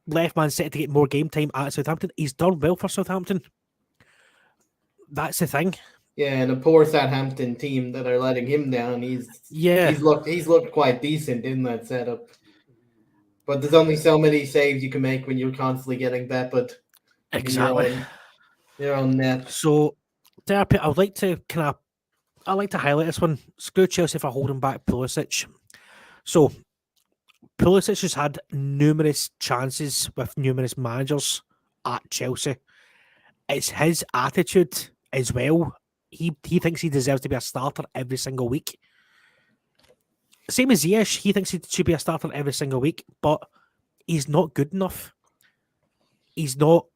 Left Man City to get more game time at Southampton. He's done well for Southampton. That's the thing. Yeah, and a poor Southampton team that are letting him down. He's looked quite decent in that setup. But there's only so many saves you can make when you're constantly getting peppered. Exactly. Your own net. So, I'd like to highlight this one. Screw Chelsea for holding back Pulisic. So, Pulisic has had numerous chances with numerous managers at Chelsea. It's his attitude as well. He thinks he deserves to be a starter every single week. Same as Ziyech, he thinks he should be a starter every single week, but he's not good enough. He's not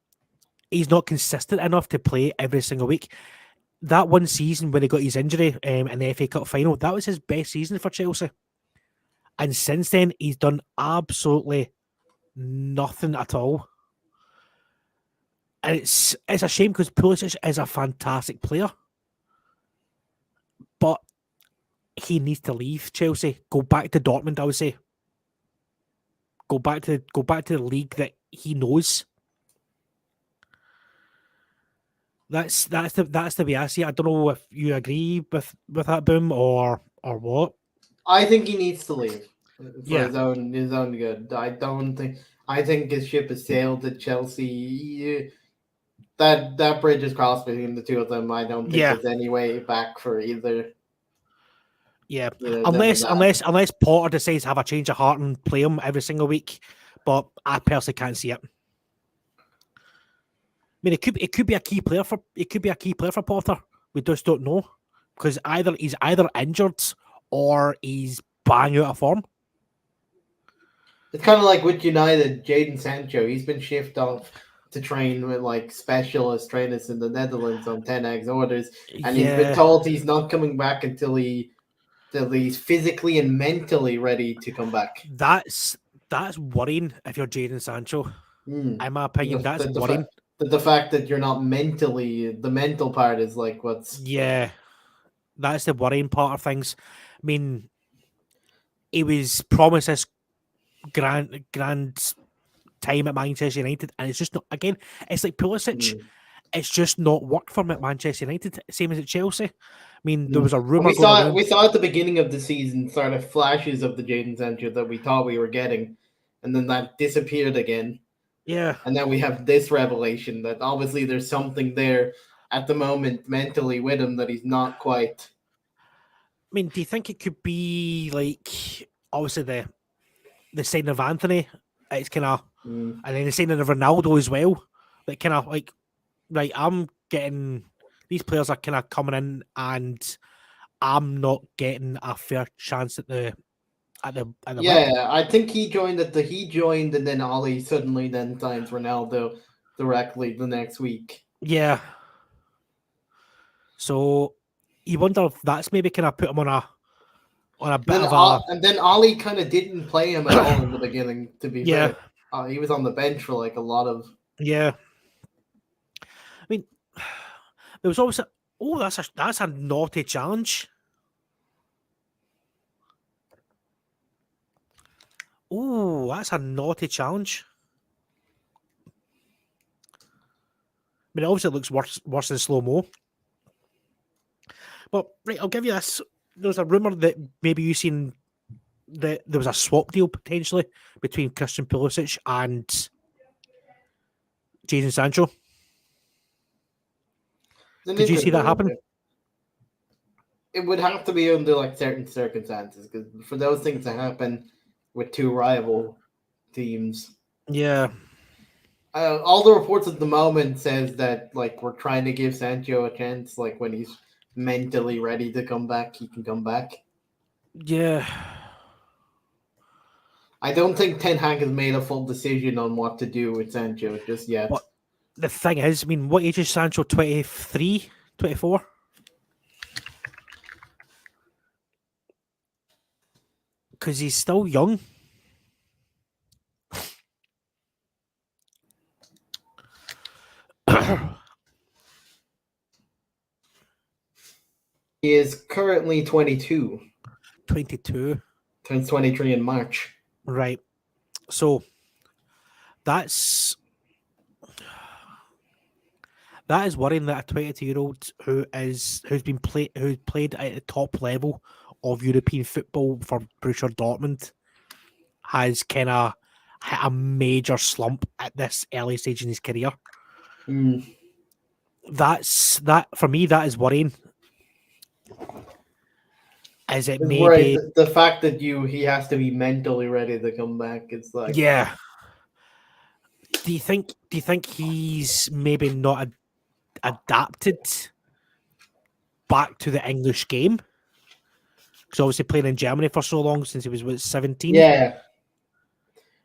he's not consistent enough to play every single week. That one season when he got his injury in the FA Cup final, that was his best season for Chelsea. And since then, he's done absolutely nothing at all. And it's a shame because Pulisic is a fantastic player. But he needs to leave Chelsea. Go back to Dortmund, I would say. Go back to the league that he knows. That's the way I see it. I don't know if you agree with that, Boom, or what. I think he needs to leave for Yeah. his own good. I think his ship has sailed at Chelsea. That bridge is crossed between the two of them. I don't think there's any way back for either. Yeah, unless Potter decides to have a change of heart and play him every single week, but I personally can't see it. I mean, it could be a key player for Potter. We just don't know because he's either injured or he's bang out of form. It's kind of like with United, Jadon Sancho. He's been shifted off to train with like specialist trainers in the Netherlands on 10x orders, and he's been told he's not coming back until he's physically and mentally ready to come back. That's worrying if you're Jadon Sancho. In my opinion, that's worrying. The fact that you're not mentally, the mental part is like what's... Yeah, that's the worrying part of things. I mean, he was promised this grand time at Manchester United, and it's just not, again, it's like Pulisic. It's just not worked for him at Manchester United, same as at Chelsea. I mean, there was a rumour we saw at the beginning of the season sort of flashes of the Jadon Sancho that we thought we were getting, and then that disappeared again. Yeah. And then we have this revelation that obviously there's something there at the moment mentally with him that he's not quite. I mean, do you think it could be like, obviously the signing of Anthony, it's kind of, and then the signing of Ronaldo as well, like kind of like, right, I'm getting, these players are kind of coming in and I'm not getting a fair chance at the yeah, I think he joined and then Ollie suddenly then signs Ronaldo directly the next week. Yeah. So you wonder if that's maybe kind of put him on a bit of a... And then Ollie kind of didn't play him at all in the beginning, to be fair. He was on the bench for like a lot of... Yeah. I mean, there was always that's a naughty challenge. Oh, that's a naughty challenge. I mean, it obviously looks worse than slow-mo. But, right, I'll give you this. There's a rumour that maybe you've seen that there was a swap deal potentially between Christian Pulisic and Jadon Sancho. Did you see that happen? It would have to be under like certain circumstances, because for those things to happen with two rival teams. Yeah. All the reports at the moment says that like we're trying to give Sancho a chance, like when he's mentally ready to come back, he can come back. Yeah. I don't think Ten Hag has made a full decision on what to do with Sancho just yet. But the thing is, I mean, what age is Sancho? 23, 24? Because he's still young. He is currently 22. 22. Turns 23 in March. Right. So that is worrying that a 22-year-old who's played at the top level of European football for Borussia Dortmund has kind of hit a major slump at this early stage in his career. That for me, that is worrying. Is it maybe right, the fact that he has to be mentally ready to come back? It's like, yeah. Do you think he's maybe not adapted back to the English game? Because obviously playing in Germany for so long since he was 17. Yeah,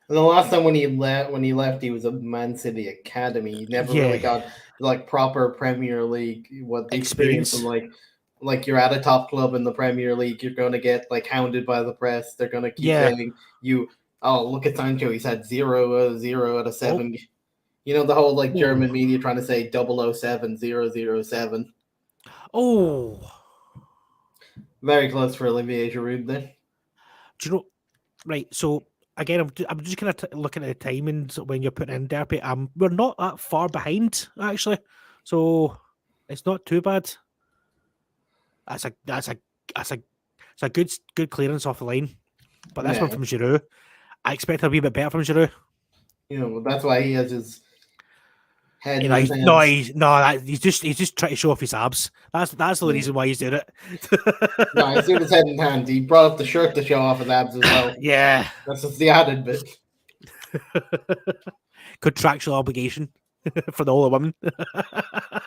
And the last time when he left, he was a Man City academy. He never really Yeah, got like proper Premier League. What the experience of experience. like you're at a top club in the Premier League, you're going to get like hounded by the press. They're going to keep Yeah. saying you. Oh, look at Sancho. He's had 0 out of 7. Oh, You know the whole like oh, German media trying to say 007, 007. oh. Very close for Olivier Giroud there. Do you know? Right. So again, I'm just kind of looking at the timings when you're putting in Derby. We're not that far behind actually, so it's not too bad. That's a that's a that's a it's a good clearance off the line. But this one Yeah, from Giroud, I expect a wee bit better from Giroud. you know that's why he has his head You in know, his he's, no, hands. he's no, that, he's just trying to show off his abs. That's the Yeah. reason why he's doing No, he's it. doing his head in hand. He brought up the shirt to show off his abs as well. Yeah, That's just the added bit. contractual obligation for the older women.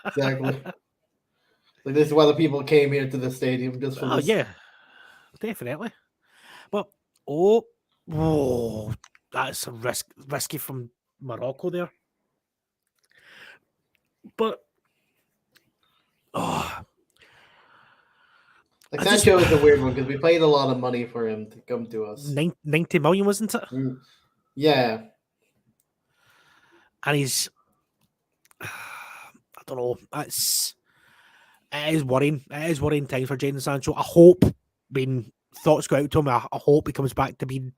Exactly. Like this is why the people came here to the stadium just for Oh this. yeah, definitely. But oh, that's a risky from Morocco there. But oh, Like I just Sancho is a weird one because we paid a lot of money for him to come to us. 90 million, wasn't it? Yeah, And he's I don't know. It is worrying. It is worrying times for Jadon Sancho. I hope when thoughts go out to him, I hope he comes back to being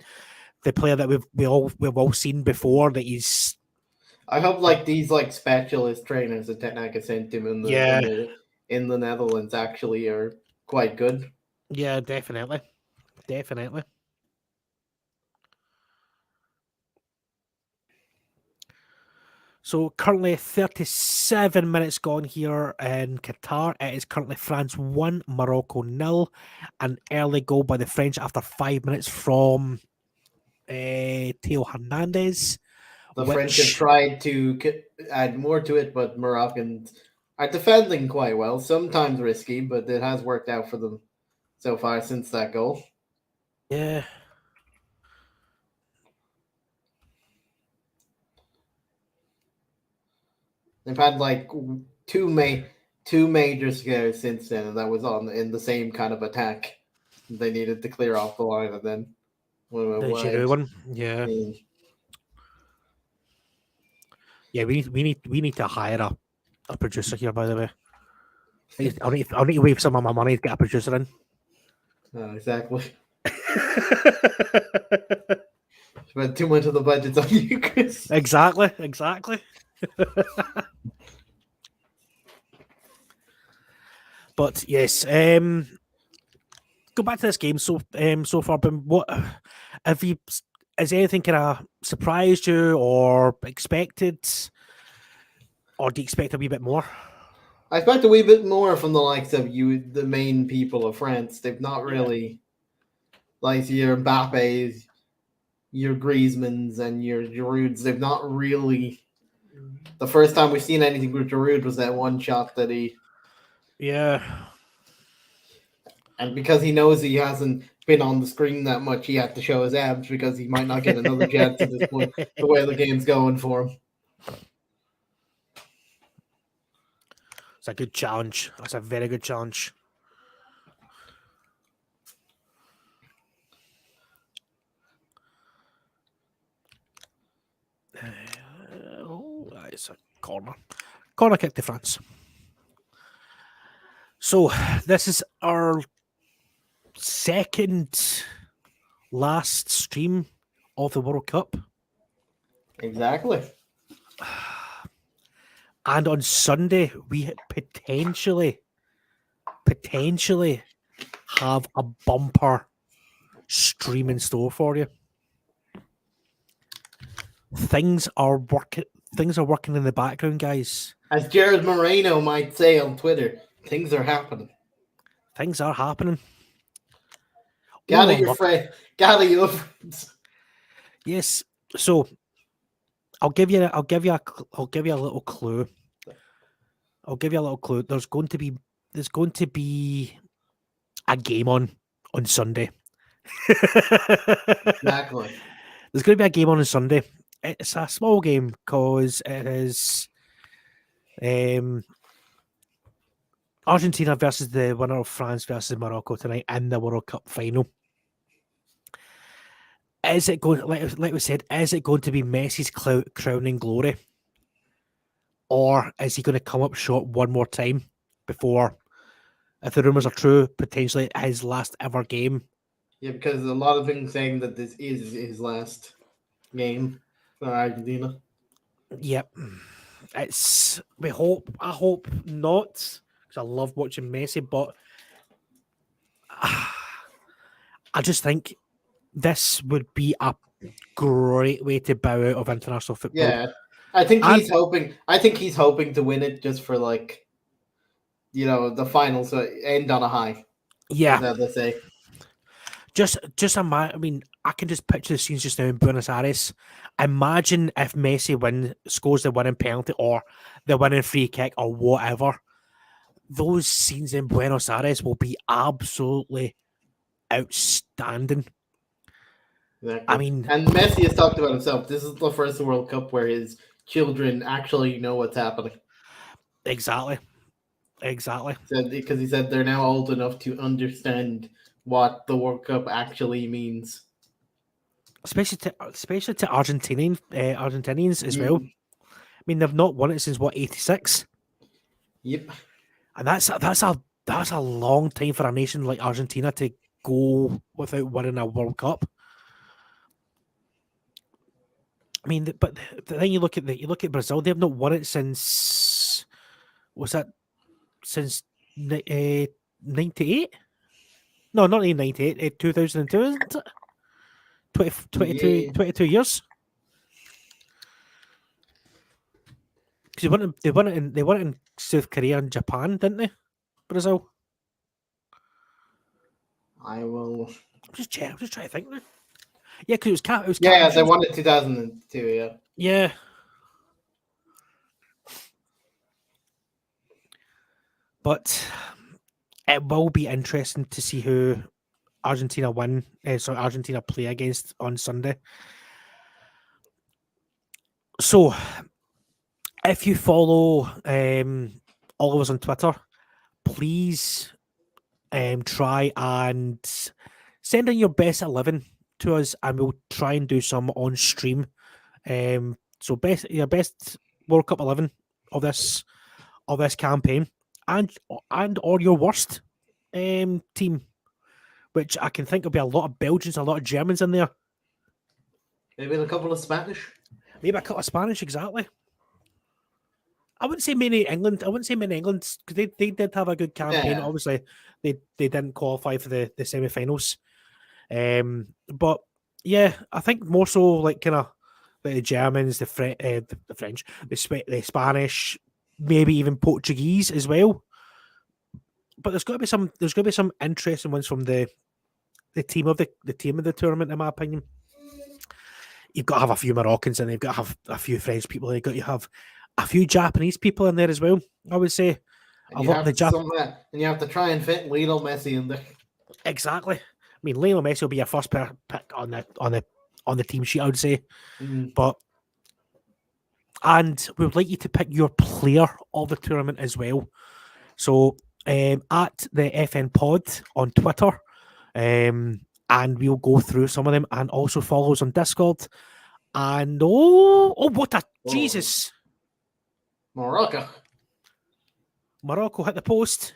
the player that we've all seen before. That he's I hope like these like specialist trainers that Technac sent him yeah, in the Netherlands actually are quite good. yeah, definitely. So currently 37 minutes gone here in Qatar. It is currently France 1, Morocco 0. An early goal by the French after 5 minutes from Theo Hernandez, The French have which tried to add more to it, but Moroccans are defending quite well. Sometimes risky, but it has worked out for them so far since that goal. yeah. They've had like two major scares since then, and that was on in the same kind of attack. They needed to clear off the line, and then we went The wide. Giroud one, yeah, yeah. We need to hire a producer here. By the way, I'll need to wave some of my money to get a producer in. Exactly. Spent too much of the budget's on you, Chris. exactly. But yes, go back to this game so far. But what have you? Has anything kind of surprised you or expected, or do you expect a wee bit more? I expect a wee bit more from the likes of you, the main people of France. They've not Yeah. really like your Mbappe's, your Griezmann's, and your Giroud's. They've not really. The first time we've seen anything with Giroud was that one shot that he. Yeah. And because he knows he hasn't been on the screen that much, he had to show his abs because he might not get another chance at this point. The way the game's going for him. It's a good challenge. That's a very good challenge. Oh, it's a corner. Corner kick to France. So this is our second last stream of the World Cup. Exactly. And on Sunday, we potentially have a bumper stream in store for you. Things are working in the background, guys. As Jared Moreno might say on Twitter, things are happening. Things are happening. Gather your friends. Yes. So I'll give you a little clue. There's going to be a game on Sunday. Exactly. There's going to be a game on Sunday. It's a small game because it is Argentina versus the winner of France versus Morocco tonight in the World Cup final. Is it going, like we said, is it going to be Messi's crowning glory? Or is he going to come up short one more time before, if the rumours are true, potentially his last ever game? Yeah, because a lot of things saying that this is his last game for Argentina. Yep. I hope not, because I love watching Messi, but I just think this would be a great way to bow out of international football. Yeah, I think he's hoping. I think he's hoping to win it just for the finals end on a high. Yeah, as they say. I mean, I can just picture the scenes just now in Buenos Aires. Imagine if Messi scores the winning penalty or the winning free kick or whatever. Those scenes in Buenos Aires will be absolutely outstanding. Exactly. I mean, and Messi has talked about himself. This is the first World Cup where his children actually know what's happening. Exactly. Because he said they're now old enough to understand what the World Cup actually means. Especially to Argentinians as well. I mean, they've not won it since 86. Yep. And that's a long time for a nation like Argentina to go without winning a World Cup. I mean, but then you look at Brazil; they have not won it since since 98? No, not 98. 2002, isn't it? 22 years. Because they won it in South Korea and Japan, didn't they? Brazil. I'm just trying to think. Yeah, because it was. Yeah, they won it 2002. Yeah. Yeah. But it will be interesting to see who Argentina Argentina play against on Sunday. So, if you follow all of us on Twitter, please try and send in your best 11 to us, and we'll try and do some on stream. So your best World Cup 11 of this campaign, and or your worst team, which I can think will be a lot of Belgians, a lot of Germans in there. Maybe a couple of Spanish. Maybe a couple of Spanish, exactly. I wouldn't say many England because they did have a good campaign. Yeah. Obviously, they didn't qualify for the semi-finals. But yeah, I think more so like kind of the Germans, the French, the Spanish, maybe even Portuguese as well. But there's got to be some interesting ones from the team of the tournament, in my opinion. You've got to have a few Moroccans and you've got to have a few French people. You've got to have a few Japanese people in there as well, I would say. And you have to try and fit Lionel Messi in there. Exactly. I mean, Lionel Messi will be your first pick on the team sheet, I would say. And we would like you to pick your player of the tournament as well. So at the FN Pod on Twitter, and we'll go through some of them, and also follow us on Discord. And Jesus! Morocco hit the post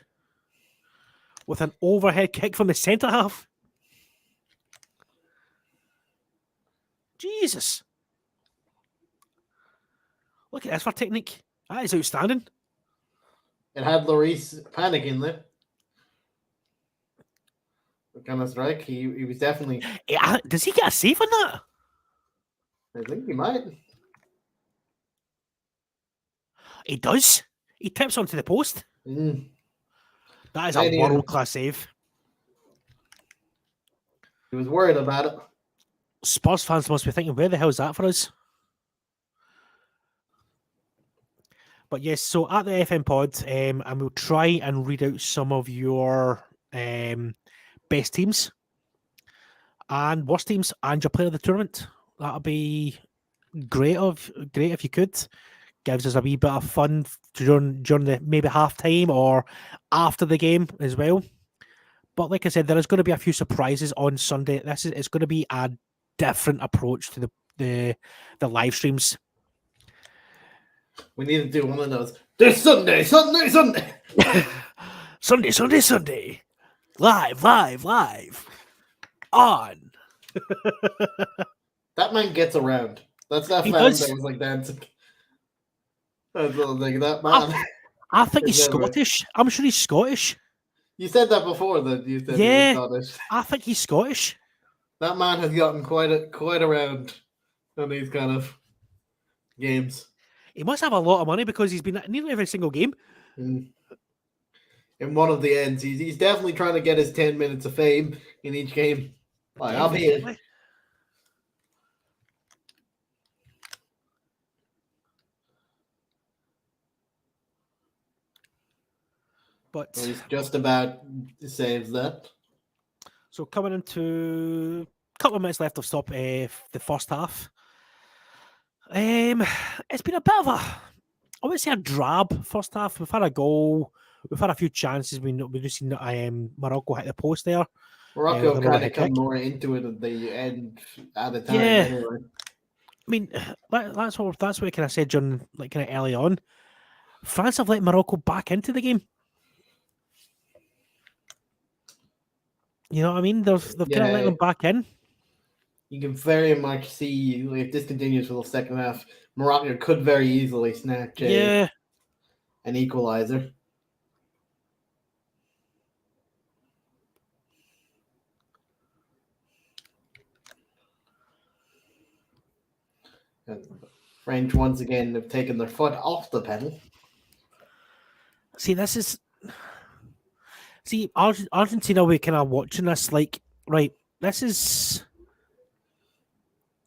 with an overhead kick from the centre half. Jesus! Look at this for technique. That is outstanding. It had Lloris panicking there. Kind of strike. He was definitely. Yeah, does he get a save on that? I think he might. He does. He tips onto the post. That is a world-class save. He was worried about it. Spurs fans must be thinking, where the hell is that for us? But yes, so at the FM Pod, and we'll try and read out some of your best teams and worst teams and your player of the tournament That'd be great if you could. Gives us a wee bit of fun during the maybe half time or after the game as well. But like I said, there is going to be a few surprises on Sunday. It's going to be a different approach to the live streams. We need to do one of those. This Sunday, Sunday, Sunday. Sunday, Sunday, Sunday. Live on. That man gets around. That's that He fan does. that was like dancing. I was like, that man. I think he's Never. Scottish. I'm sure he's Scottish. You said that before, that you said Yeah. he was Scottish. I think he's Scottish. That man has gotten quite around on these kind of games. He must have a lot of money because he's been at nearly every single game. In one of the ends, he's definitely trying to get his 10 minutes of fame in each game. Like, I'm here. But he's just about saves that. So coming into a couple of minutes left of stop the first half. It's been a bit of I wouldn't say a drab first half. We've had a goal. We've had a few chances. We've just seen Morocco hit the post there. Morocco kind of come more into it at the end at the time. Yeah. Anyway. I mean, that's what I kind of said during kind of early on. France have let Morocco back into the game. You know what I mean? They've kind of let them back in. You can very much see if this continues for the second half, Morocco could very easily snatch an equalizer. And French once again have taken their foot off the pedal. See, Argentina, we're kind of watching this right, this is...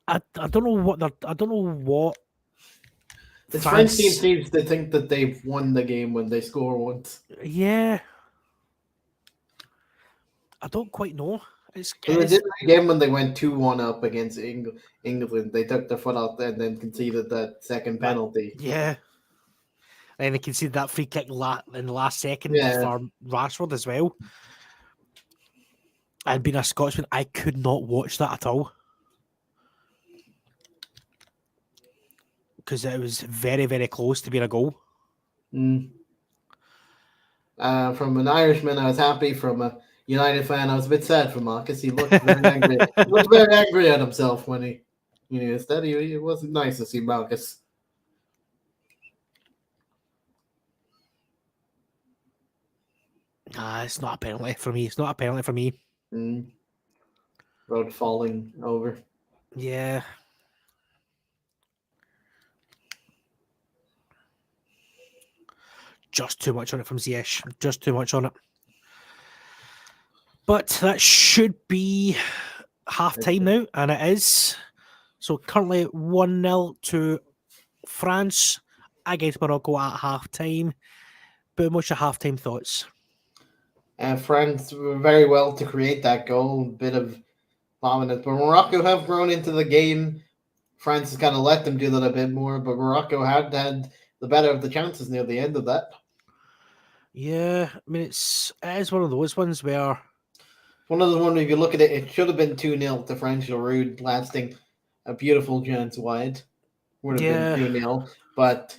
I don't know what the French team seems to think that they've won the game when they score once. Yeah. I don't quite know. It was in the game when they went 2-1 up against England. They took their foot out and then conceded that second penalty. Yeah. And they conceded that free kick in the last second for Rashford as well. And being a Scotsman, I could not watch that at all. Because it was very, very close to being a goal. From an Irishman, I was happy. From a United fan, I was a bit sad for Marcus. He looked very angry. He looked very angry at himself when he said it wasn't nice to see Marcus. It's not a penalty for me. It's not a penalty for me. Road falling over. Yeah. Just too much on it from Ziyech. Just too much on it. But that should be half time now, and it is. So currently 1-0 to France against Morocco at half time. But what's your half time thoughts? France were very well to create that goal. A bit of dominance, but Morocco have grown into the game. France has kind of let them do that a bit more, but Morocco had the better of the chances near the end of that. Yeah, I mean, it is one of those ones where... One of the ones, if you look at it, it should have been 2-0 to French. Giroud lasting a beautiful chance wide. Would have been 2-0. But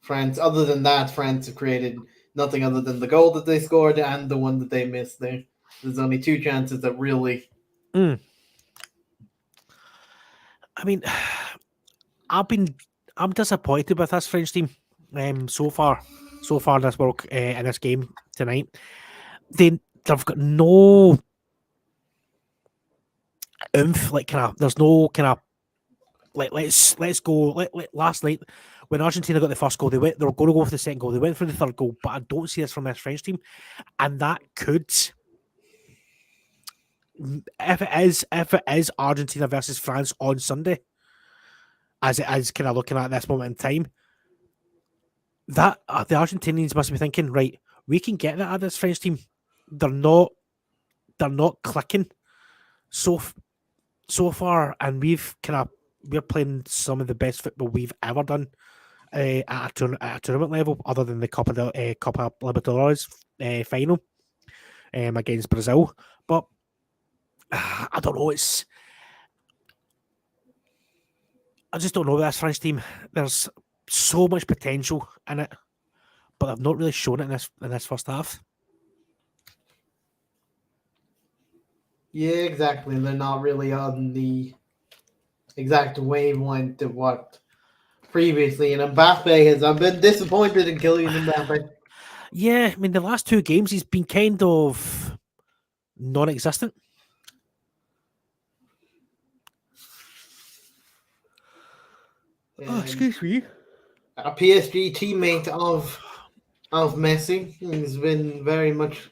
France, other than that, France have created nothing other than the goal that they scored and the one that they missed there. There's only two chances that really... I mean, I'm disappointed with this French team so far in this work in this game tonight. They've got no oomph, there's no let's go. Last night when Argentina got the first goal, they were going to go for the second goal. They went for the third goal, but I don't see this from this French team, and that could, if it is Argentina versus France on Sunday, as it is kind of looking at this moment in time, that the Argentinians must be thinking, right, we can get that out of this French team. They're not clicking so far, and we've kind of we're playing some of the best football we've ever done at a tournament level, other than the Copa Libertadores final against Brazil. But I don't know. I just don't know this French team. There's so much potential in it, but they've not really shown it in this first half. Yeah, exactly. They're not really on the exact wavelength of what previously. And Mbappe has. I've been disappointed in Kylian Mbappe. Yeah, I mean the last two games he's been kind of non-existent. Oh, excuse me. A PSG teammate of Messi has been very much.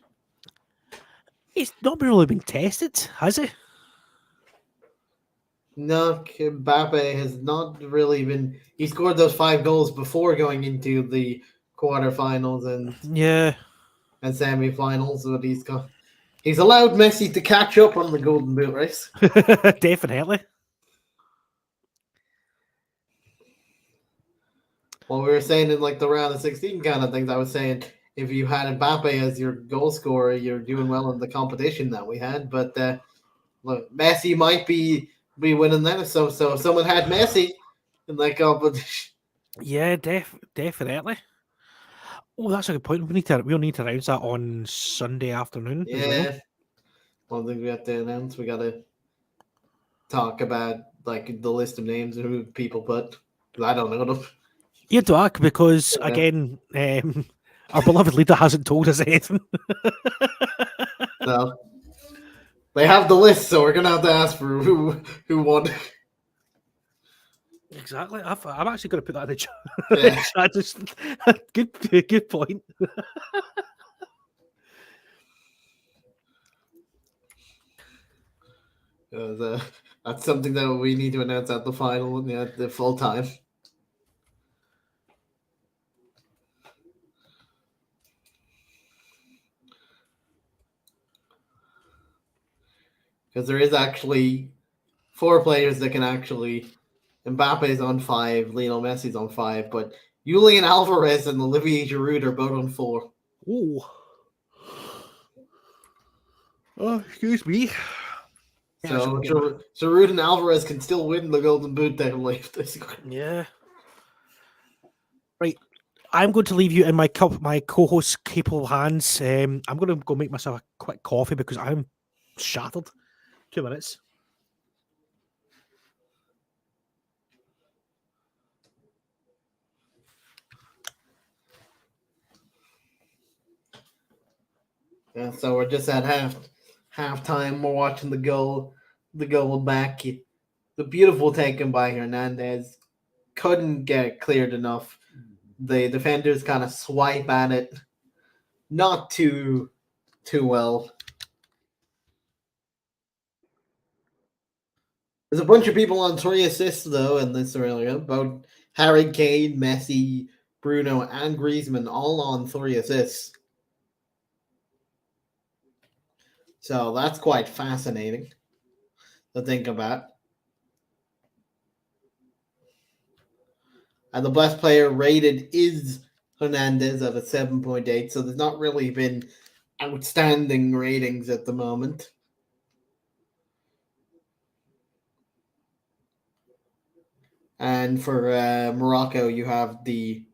He's not really been tested, has he? No, Mbappe has not really been. He scored those 5 goals before going into the quarterfinals Yeah. and semifinals, but he's allowed Messi to catch up on the Golden Boot race. Definitely. Well, we were saying in like the round of 16 kind of things, I was saying if you had Mbappe as your goal scorer, you're doing well in the competition that we had. But look, Messi might be winning that. So if someone had Messi in that competition. Yeah, definitely. Oh, that's a good point. We'll need to announce that on Sunday afternoon as well. Yeah. One thing we have to announce, we got to talk about like the list of names who people put. 'Cause I don't know them. You're dark because Yeah. again, our beloved leader hasn't told us anything. So they have the list, so we're gonna have to ask for who won. Exactly. I'm actually going to put that in the chat. Yeah. Just, good point. That's something that we need to announce at the final, the full time. Because there is actually 4 players that can actually. Mbappe's on 5, Lionel Messi's on 5, but Julian Alvarez and Olivier Giroud are both on 4. Oh. Oh, excuse me. So Giroud and Alvarez can still win the Golden Boot there left. Yeah. Right. I'm going to leave you in my co-host's capable hands. I'm going to go make myself a quick coffee because I'm shattered. 2 minutes. Yeah, so we're just at halftime. We're watching the goal back. The beautiful taken by Hernandez. Couldn't get it cleared enough. The defenders kind of swipe at it. Not too well. There's a bunch of people on 3 assists though in this earlier. Both Harry Kane, Messi, Bruno, and Griezmann all on 3 assists. So that's quite fascinating to think about. And the best player rated is Hernandez at a 7.8. So there's not really been outstanding ratings at the moment. And for Morocco, you have the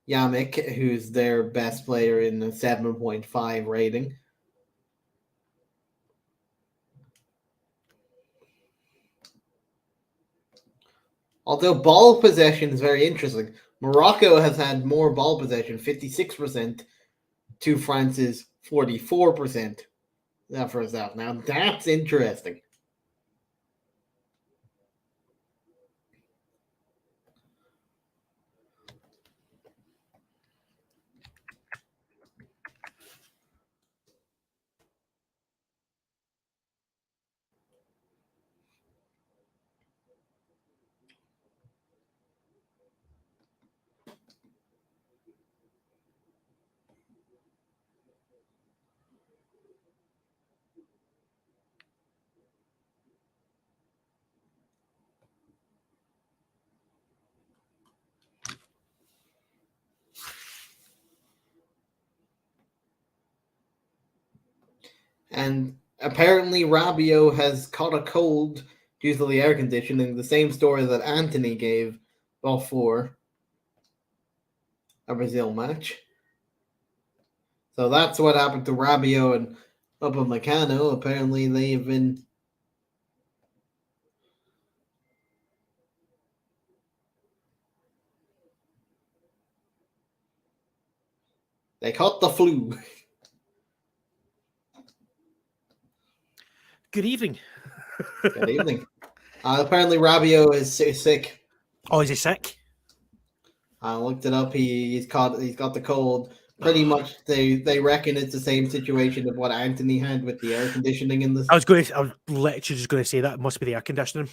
Yamik, who's their best player in a 7.5 rating. Although ball possession is very interesting. Morocco has had more ball possession, 56%, to France's 44% that first half. Now that's interesting. and apparently Rabiot has caught a cold due to the air conditioning. The same story that Anthony gave before a Brazil match. So that's what happened to Rabiot and Upamecano. Apparently, they've been. They caught the flu. Good evening. Good evening. Apparently, Rabiot is sick. Oh, is he sick? I looked it up. He's got the cold. Pretty much, they reckon it's the same situation of what Anthony had with the air conditioning in this. I was literally just going to say that it must be the air conditioning.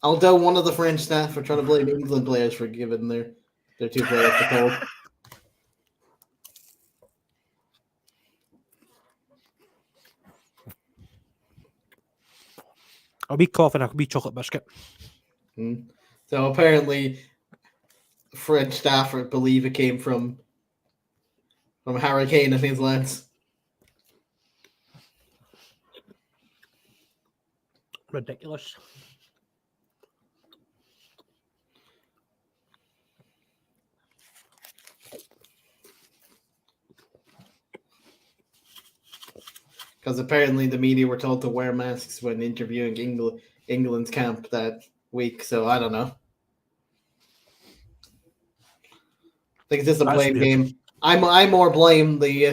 Although one of the French staff are trying to blame England players for giving their two players the cold. I'll be coughing. I'll be chocolate biscuit. So apparently, French staff believe it came from Harry Kane and his lads. Ridiculous. Because apparently the media were told to wear masks when interviewing England's camp that week. So I don't know. I think it's just a blame game. I more blame the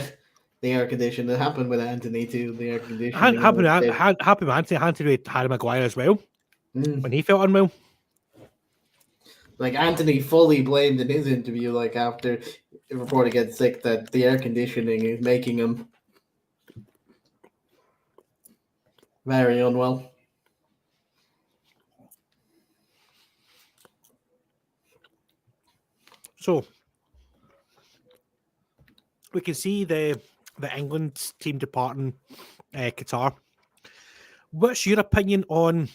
air conditioning. It happened with Anthony too. The air conditioning happened with Anthony with Harry Maguire as well when he felt unwell. Like Anthony fully blamed in his interview, like after the reporter gets sick, that the air conditioning is making him very unwell. So we can see the England team departing Qatar. What's your opinion on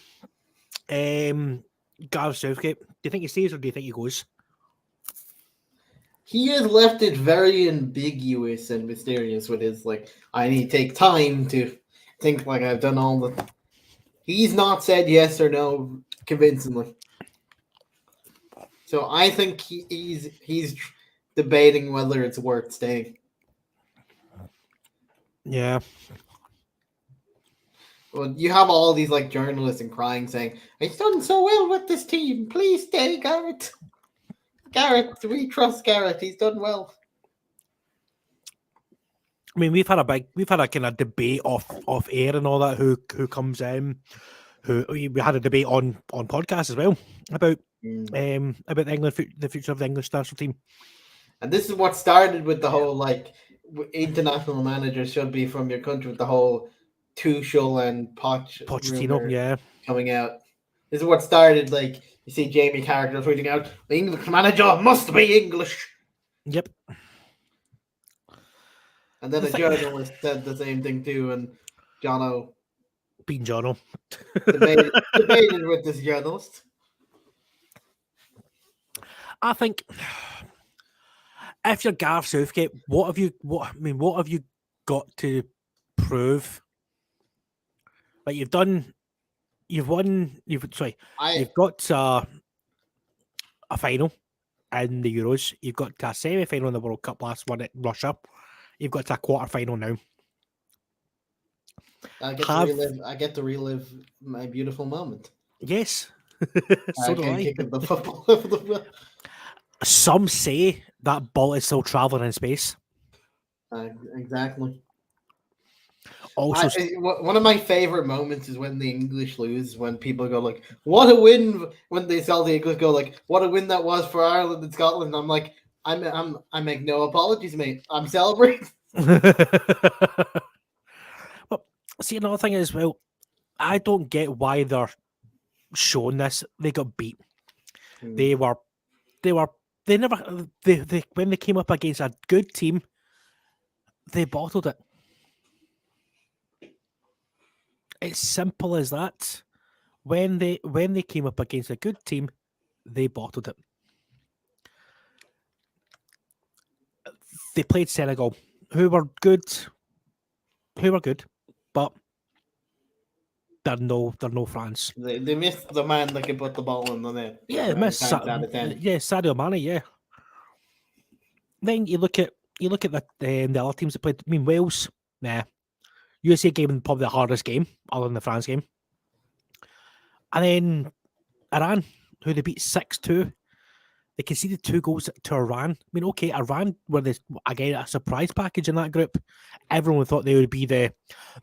Gareth Southgate? Do you think he stays or do you think he goes? He has left it very ambiguous and mysterious with his, like, I need to take time to think like I've done all the... He's not said yes or no convincingly. So I think he's debating whether it's worth staying. Yeah. Well, you have all these like journalists and crying saying, he's done so well with this team. Please stay, Gareth. Gareth, we trust Gareth. He's done well. I mean, we've had a kind of debate off air and all that. Who comes in? Who we had a debate on podcast as well about the England, the future of the English national team. And this is what started with the whole like international managers should be from your country, with the whole Tuchel and Pochettino, coming out. This is what started. Like you see Jamie Carragher tweeting out, "The English manager must be English." Yep. And then a journalist said the same thing too, and Jono, being Jono, debated with this journalist. I think if you're Gareth Southgate, what have you got to prove? Like you've got a final in the Euros. You've got a semi-final in the World Cup last one at Russia. You've got to a quarter-final now. I get to relive my beautiful moment. Yes. So do I. Kick the football. Some say that ball is still traveling in space. Exactly. Also, one of my favorite moments is when the English lose, when people go like, "What a win!" When they saw the English go like, "What a win that was for Ireland and Scotland." I'm like, I make no apologies, mate. I'm celebrating. But see, another thing is, well, I don't get why they're showing this. They got beat. They never when they came up against a good team, they bottled it. It's simple as that. When they came up against a good team, they bottled it. they played Senegal, who were good, but they're no France. They missed the man that can put the ball in the net. Yeah, 9 times out of 10. Sadio Mane, yeah. Then you look at the other teams that played. I mean, Wales, nah. USA game was probably the hardest game, other than the France game. And then Iran, who they beat 6-2. They conceded 2 goals to Iran. I mean, okay, Iran were again a surprise package in that group. Everyone thought they would be the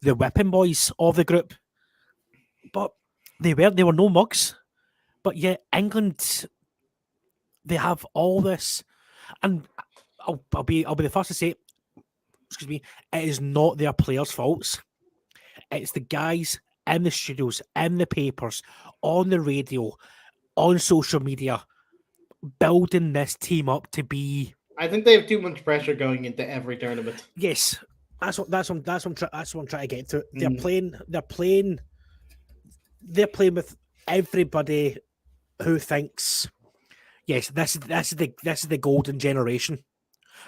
whipping boys of the group, but they were no mugs. But yet England, they have all this, and I'll be the first to say, excuse me, it is not their players' faults. It's the guys in the studios, in the papers, on the radio, on social media, building this team up to be. I think they have too much pressure going into every tournament. Yes, that's what I'm trying to get to. They're playing with everybody who thinks, yes, this is the golden generation.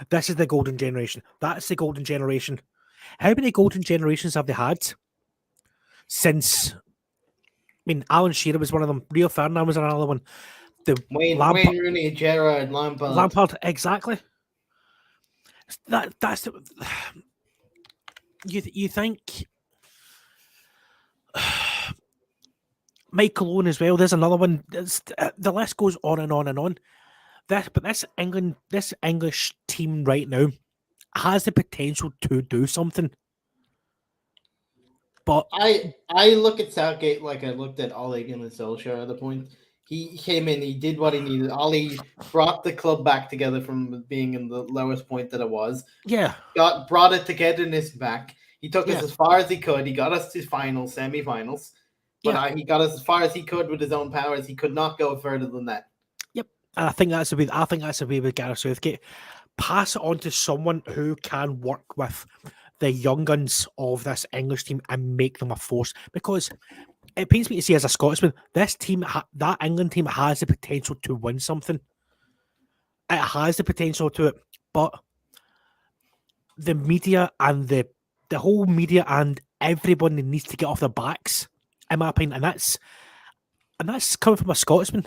This is the golden generation. That's the golden generation. How many golden generations have they had since? I mean, Alan Shearer was one of them. Rio Ferdinand was another one. Wayne Rooney, Gerrard, Lampard, exactly. That's the, you think Michael Owen as well. There's another one. The list goes on and on and on. This English team right now has the potential to do something. But I look at Southgate like I looked at Ole Gunnar Solskjaer at the point. He came in, he did what he needed. Ole brought the club back together from being in the lowest point that it was. Yeah. Brought it togetherness back. He took us as far as he could. He got us to finals, semi-finals. But he got us as far as he could with his own powers. He could not go further than that. Yep. And I think that's the way with Gareth Southgate. Pass it on to someone who can work with the young guns of this English team and make them a force. Because it pains me to see as a Scotsman, this team, that England team, has the potential to win something. It has the potential to it, but the media and the whole media and everyone needs to get off their backs, in my opinion, and that's coming from a Scotsman.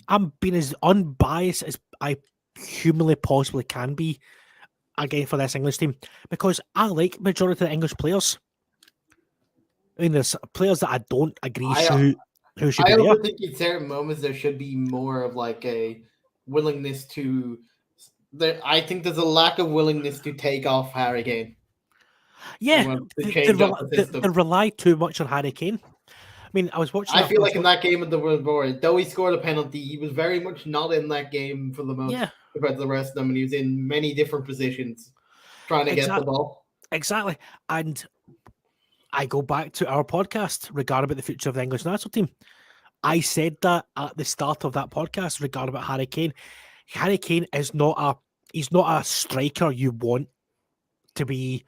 I'm being as unbiased as I humanly possibly can be again for this English team, because I like majority of the English players. I mean, there's players that I don't agree who should be there. I also think in certain moments there should be more of like a willingness to. I think there's a lack of willingness to take off Harry Kane. Yeah, they rely too much on Harry Kane. I mean, I was watching. I feel like in that game at the World War, though he scored a penalty, he was very much not in that game for the most compared to the rest of them, and he was in many different positions trying to get the ball. Exactly, and I go back to our podcast regarding about the future of the English national team. I said that at the start of that podcast regarding about Harry Kane. Harry Kane is not a striker you want to be.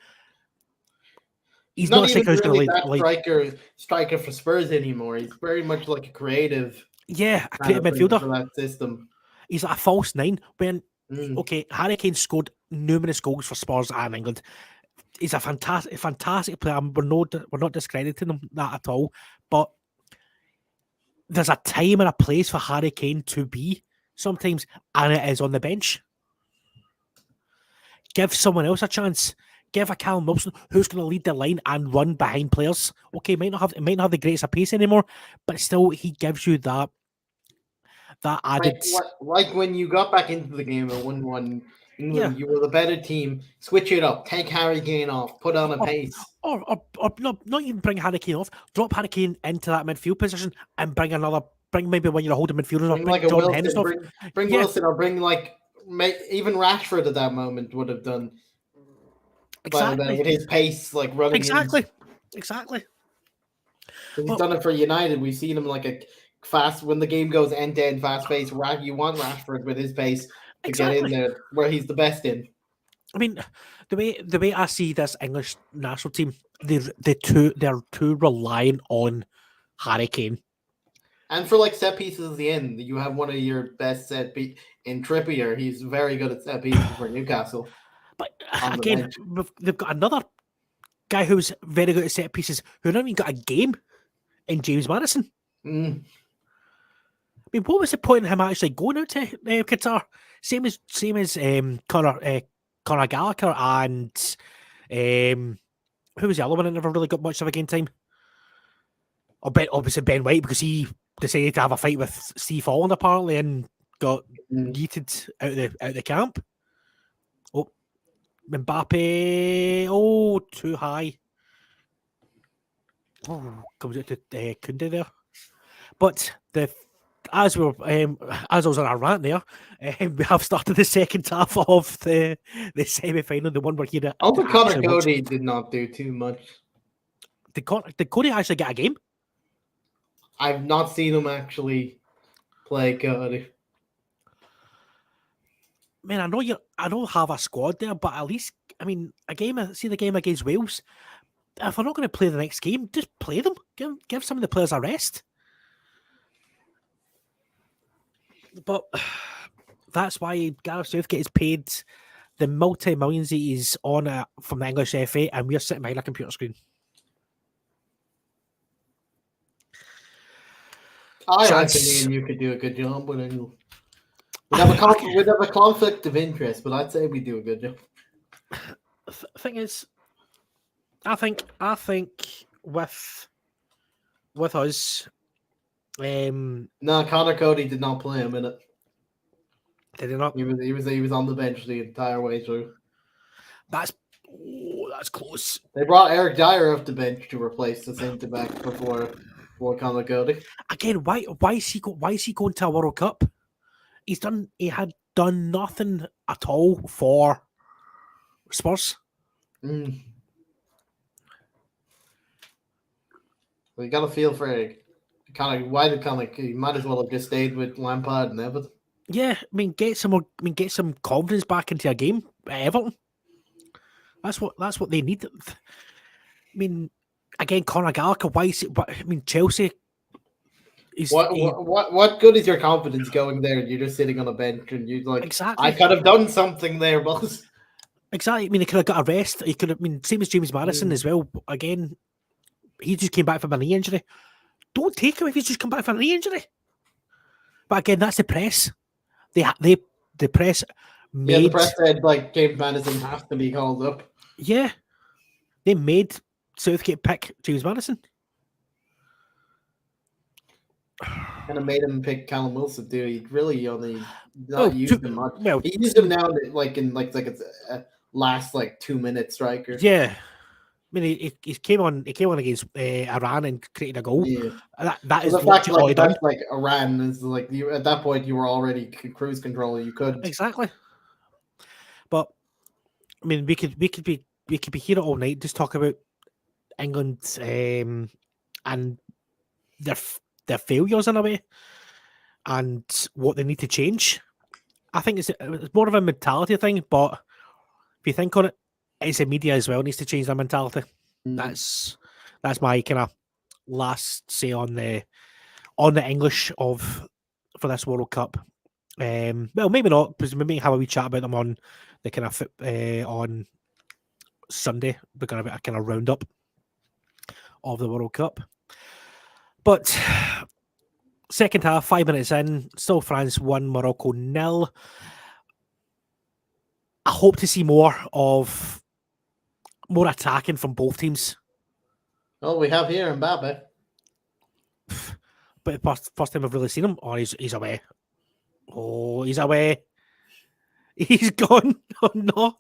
He's not even really that striker for Spurs anymore. He's very much like a creative. Yeah, a creative midfielder for that system. He's like a false nine. When Harry Kane scored numerous goals for Spurs and England. He's a fantastic player. We're not discrediting him that at all. But there's a time and a place for Harry Kane to be sometimes, and it is on the bench. Give someone else a chance. Give a Callum Wilson who's going to lead the line and run behind players. Okay, might not have the greatest of pace anymore, but still he gives you that added. Like when you got back into the game at 1-1, England, you were the better team. Switch it up. Take Harry Kane off. Put on a pace. Or not even bring Harry Kane off. Drop Harry Kane into that midfield position and bring maybe when you're holding midfielders. Bring like Jordan Henderson off. Bring Wilson, or bring even Rashford at that moment would have done. Exactly. With his pace, like running. Exactly. He's done it for United. We've seen him like a fast when the game goes end to end, fast pace. You want Rashford with his pace to get in there where he's the best in. I mean, the way I see this English national team, they're too reliant on Harry Kane. And for like set pieces at the end, you have one of your best set in Trippier. He's very good at set pieces for Newcastle. But on the again, bench. they've got another guy who's very good at set pieces who not even got a game in James Madison. Mm. I mean, what was the point of him actually going out to Qatar? Same as Conor Gallagher and who was the other one that never really got much of a game time? Obviously Ben White, because he decided to have a fight with Steve Holland apparently and got yeeted out of the camp. Oh, Mbappe! Oh, too high. Oh, comes out to Kunde there. But as I was on our rant there, we have started the second half of the semi-final, the one we're here to Also, Connor actually watch. Cody did not do too much. Did Cody actually get a game? I've not seen him actually play Cody. Man, I don't have a squad there, but at least, I mean, see the game against Wales. If we're not going to play the next game, just play them. Give some of the players a rest. But that's why Gareth Southgate is paid the multi-millions he's on from the English FA, and we're sitting behind a computer screen. I reckon me and you could do a good job, but we'd have a conflict of interest, but I'd say we do a good job. Thing is, I think with us, no, Connor Cody did not play a minute. Did he not? He was on the bench the entire way through. That's close. They brought Eric Dyer off the bench to replace the centre back before Connor Cody. Again, why is he going to a World Cup? He had done nothing at all for Spurs. Well, you got to feel for Eric. He might as well have just stayed with Lampard and Everton. Yeah, I mean, get some confidence back into a game at Everton. That's what they need. I mean, again, Conor Gallagher. Why is it? I mean, Chelsea. What good is your confidence going there? And you're just sitting on a bench and you're like, exactly. I could have done something there, boss. Exactly. I mean, he could have got a rest. He could have. I mean, same as James Madison as well. Again, he just came back from a knee injury. Don't take him if he's just come back from a knee injury. But again, that's the press. The press made. The press said like James Madison has to be called up. Yeah, they made Southgate pick James Madison. Kind of made him pick Callum Wilson too. He really only used him much. Well, he used him now like it's a last 2 minute striker. Yeah. I mean, he came on against Iran and created a goal. Yeah. That is the fact done. Like Iran is at that point you were already cruise control. You could exactly. But I mean, we could be here all night just talk about England and their failures in a way and what they need to change. I think it's more of a mentality thing, but if you think on it, it's the media as well needs to change their mentality. That's my kind of last say on the English for this World Cup. Well, maybe not, because we may have a wee chat about them on the kind of on Sunday. We're going to have a kind of roundup of the World Cup. But second half, 5 minutes in, still France 1, Morocco 0. I hope to see more attacking from both teams. Well, we have here Mbappe. But first time I've really seen him. Oh, he's away. Oh, he's away. He's gone. Oh no.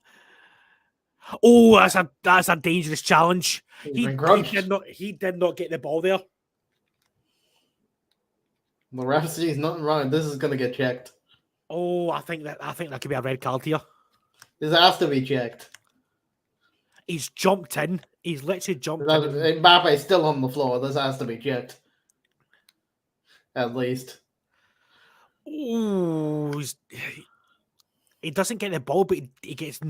Oh, that's a dangerous challenge. He did not get the ball there. The ref sees nothing wrong. This is gonna get checked. Oh, I think that could be a red card here. This has to be checked. He's jumped in. He's literally jumped in. Mbappe is still on the floor. This has to be checked. At least. Oh, he doesn't get the ball, but he gets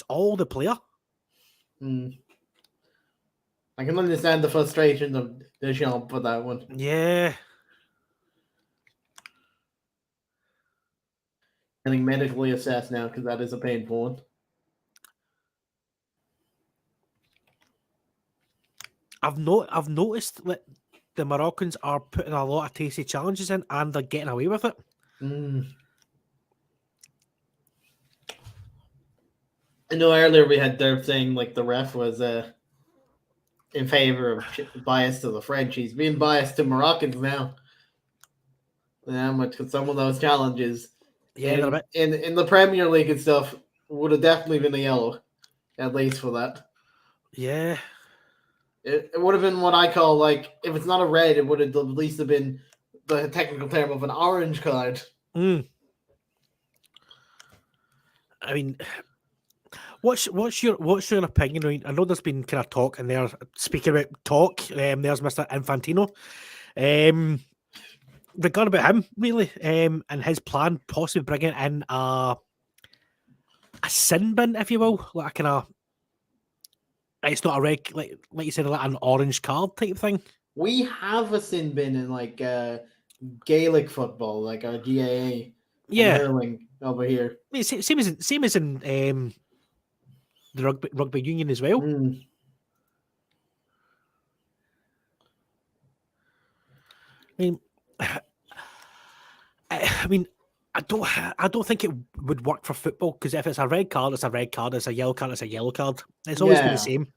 all the player. I can understand the frustration of Deschamps for that one. Yeah. Getting medically assessed now because that is a painful one. I've noticed that the Moroccans are putting a lot of tasty challenges in, and they're getting away with it. I know earlier we had Derp saying like the ref was in favor of bias to the French. He's being biased to Moroccans now. Yeah, much with some of those challenges. Yeah, they're a bit. In the Premier League and stuff would have definitely been a yellow, at least for that. Yeah. It would have been what I call like if it's not a red, it would have at least have been the technical term of an orange card. I mean, what's your opinion? I mean, I know there's been kind of talk, and they're speaking about talk. There's Mr. Infantino. Regarding about him, really, and his plan, possibly bringing in a sin bin, if you will, like a kind of. It's not a red, like you said, like an orange card type thing. We have a sin bin in like Gaelic football, like our GAA. Yeah, hurling over here. I mean, same as in the rugby union as well. I mean, I don't think it would work for football, because if it's a red card, it's a red card. It's a yellow card, it's a yellow card. It's always been the same.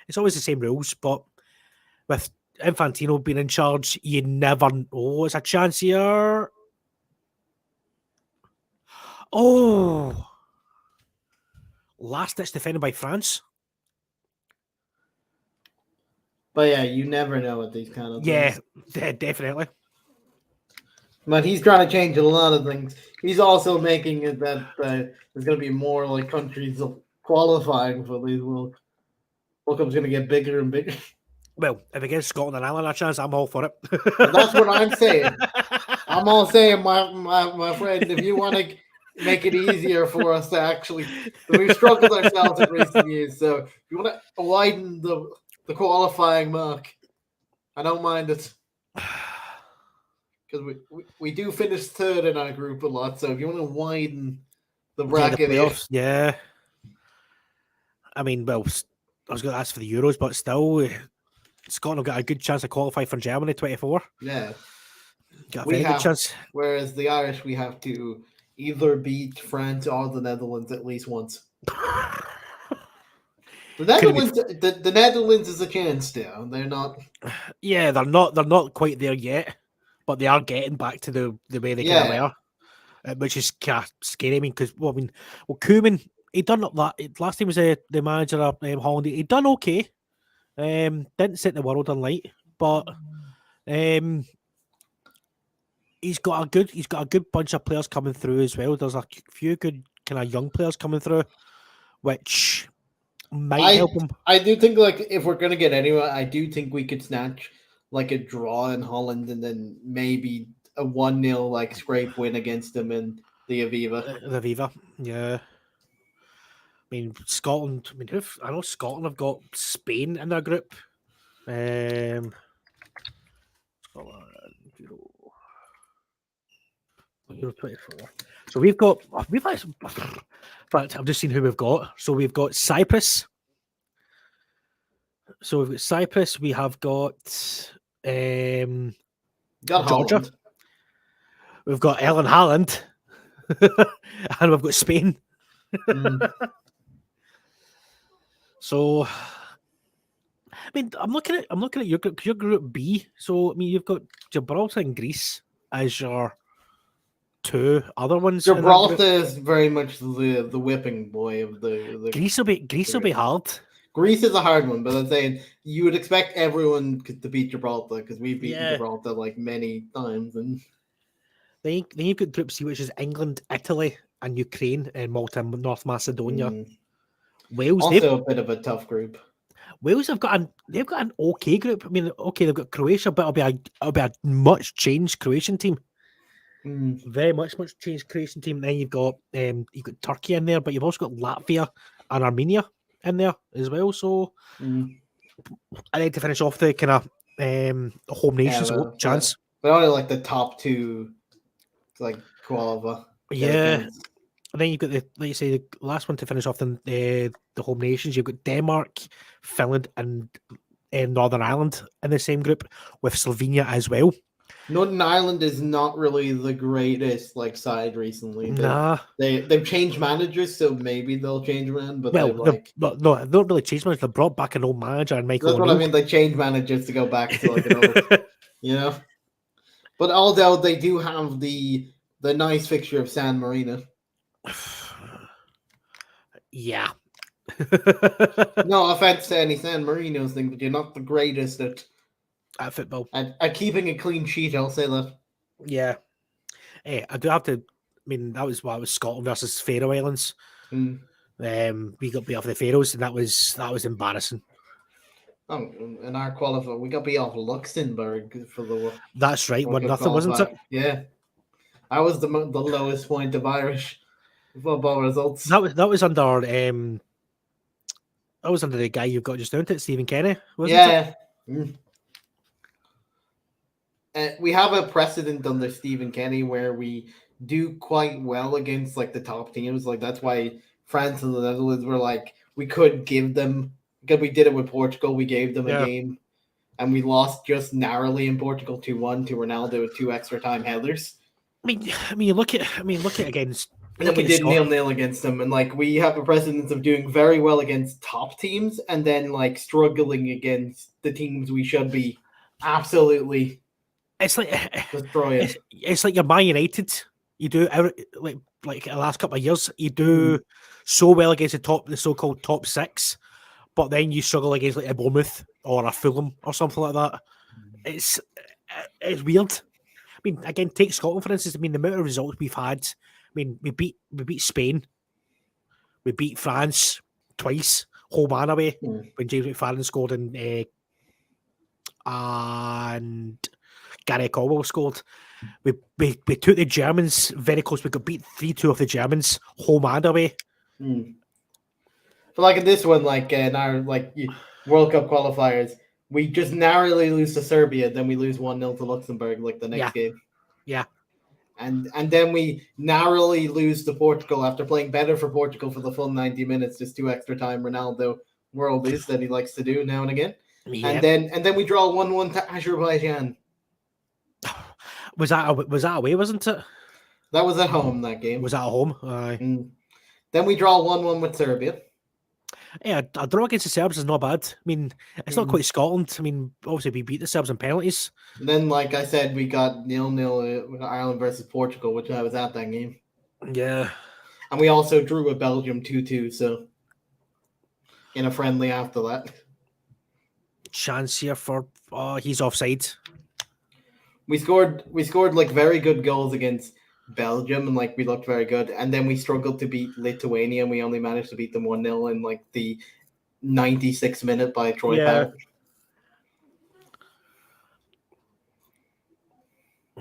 It's always the same rules. But with Infantino being in charge, you never know. It's a chance here. Oh, last ditch defended by France. But yeah, you never know with these kind of things. Yeah, definitely. But he's trying to change a lot of things. He's also making it that there's going to be more like countries qualifying for these World Cup's going to get bigger and bigger. Well, if it gives Scotland and Ireland a chance, I'm all for it. That's what I'm saying. I'm all saying, my friend, if you want to make it easier for us to actually, we've struggled ourselves in recent years. So if you want to widen the qualifying mark, I don't mind it. Because we do finish third in our group a lot, so if you want to widen the bracket, yeah. I mean, well, I was going to ask for the Euros, but still, Scotland have got a good chance to qualify for Germany 24. Yeah, got a very good chance. Whereas the Irish, we have to either beat France or the Netherlands at least once. The Netherlands is a chance still. They're not. Yeah, they're not quite there yet. But they are getting back to the way they kind of were, which is kind of scary. I mean, because Koeman, he done that last time was the manager of Holland. He done okay. Didn't set the world alight, but he's got a good bunch of players coming through as well. There's a few good kind of young players coming through, which might help him. I do think like if we're gonna get anywhere, I do think we could snatch like a draw in Holland and then maybe a 1-0 like scrape win against them in the Aviva. The Aviva, yeah. I mean, Scotland. I mean, I know Scotland have got Spain in their group. Scotland, Euro 24. So we've actually. But I've just seen who we've got. So we've got Cyprus. So we've got Cyprus. We have got Georgia. Holland. We've got Ellen Haaland, and we've got Spain. So, I mean, I'm looking at your group, your group B. So, I mean, you've got Gibraltar and Greece as your two other ones. Gibraltar is very much the whipping boy of the. Greece will be hard. Greece is a hard one, but I'm saying you would expect everyone to beat Gibraltar because we've beaten Gibraltar like many times. And then you've got Group C, which is England, Italy, and Ukraine, and Malta, and North Macedonia. Wales, also a bit of a tough group. Wales have got an okay group. I mean, okay, they've got Croatia, but it'll be a much changed Croatian team. Very much changed Croatian team. Then you've got Turkey in there, but you've also got Latvia and Armenia in there as well. So I need to finish off the kind of home nations chance. But only like the top two, like qualify. Yeah. And then you've got the last one to finish off the home nations. You've got Denmark, Finland, and Northern Ireland in the same group with Slovenia as well. Northern Ireland is not really the greatest side recently. They've changed managers, so maybe they'll change around. But Well, no, they don't really change managers. They brought back an old manager and Michael that's what O'Neill. I mean. They changed managers to go back to an old, But although they do have the nice fixture of San Marino. Yeah. No offense to any San Marinos thing, but you're not the greatest at football. At keeping a clean sheet, I'll say that. Yeah. Hey, I do have to. I mean, that was Scotland versus Faroe Islands. Mm. We got beat off the Faroes, and that was embarrassing. Oh, in our qualifier, we got beat off Luxembourg for the. That's right, 1-0, wasn't it? Yeah, that was the lowest point of Irish football results. That was under the guy you've got just down to it, Stephen Kenny, wasn't it? Mm. We have a precedent under Stephen Kenny where we do quite well against the top teams. That's why France and the Netherlands were we could give them, because we did it with Portugal. We gave them a game, and we lost just narrowly in Portugal 2-1 to Ronaldo with 2 extra time headers. I mean, look at against. And then we did 0-0 against them, and we have a precedent of doing very well against top teams, and then struggling against the teams we should be absolutely. It's like destroying. It's like your Man United. You do like the last couple of years, you do so well against the so-called top 6, but then you struggle against a Bournemouth or a Fulham or something like that. It's weird. I mean, again, take Scotland for instance. I mean, the amount of results we've had. I mean, we beat Spain, we beat France twice, home and away, when James McFadden scored and Gary Caldwell scored. We took the Germans very close. We got beat 3-2 of the Germans, home and away. But in this one, in our World Cup qualifiers, we just narrowly lose to Serbia, then we lose 1-0 to Luxembourg the next game. Yeah. And then we narrowly lose to Portugal after playing better for Portugal for the full 90 minutes, just 2 extra time Ronaldo worldies that he likes to do now and again. Yep. And then we draw 1-1 to Azerbaijan. Was that away, wasn't it? That was at home, that game. Was that at home? Aye. Then we draw 1-1 with Serbia. Yeah, a draw against the Serbs is not bad. I mean, it's not quite Scotland. I mean, obviously we beat the Serbs in penalties. And then, like I said, we got 0-0 with Ireland versus Portugal, which I was at that game. Yeah. And we also drew with Belgium 2-2, so in a friendly after that. Chance here for he's offside. We scored very good goals against Belgium, and we looked very good, and then we struggled to beat Lithuania, and we only managed to beat them 1-0 in the 96th minute by Troy Parrott.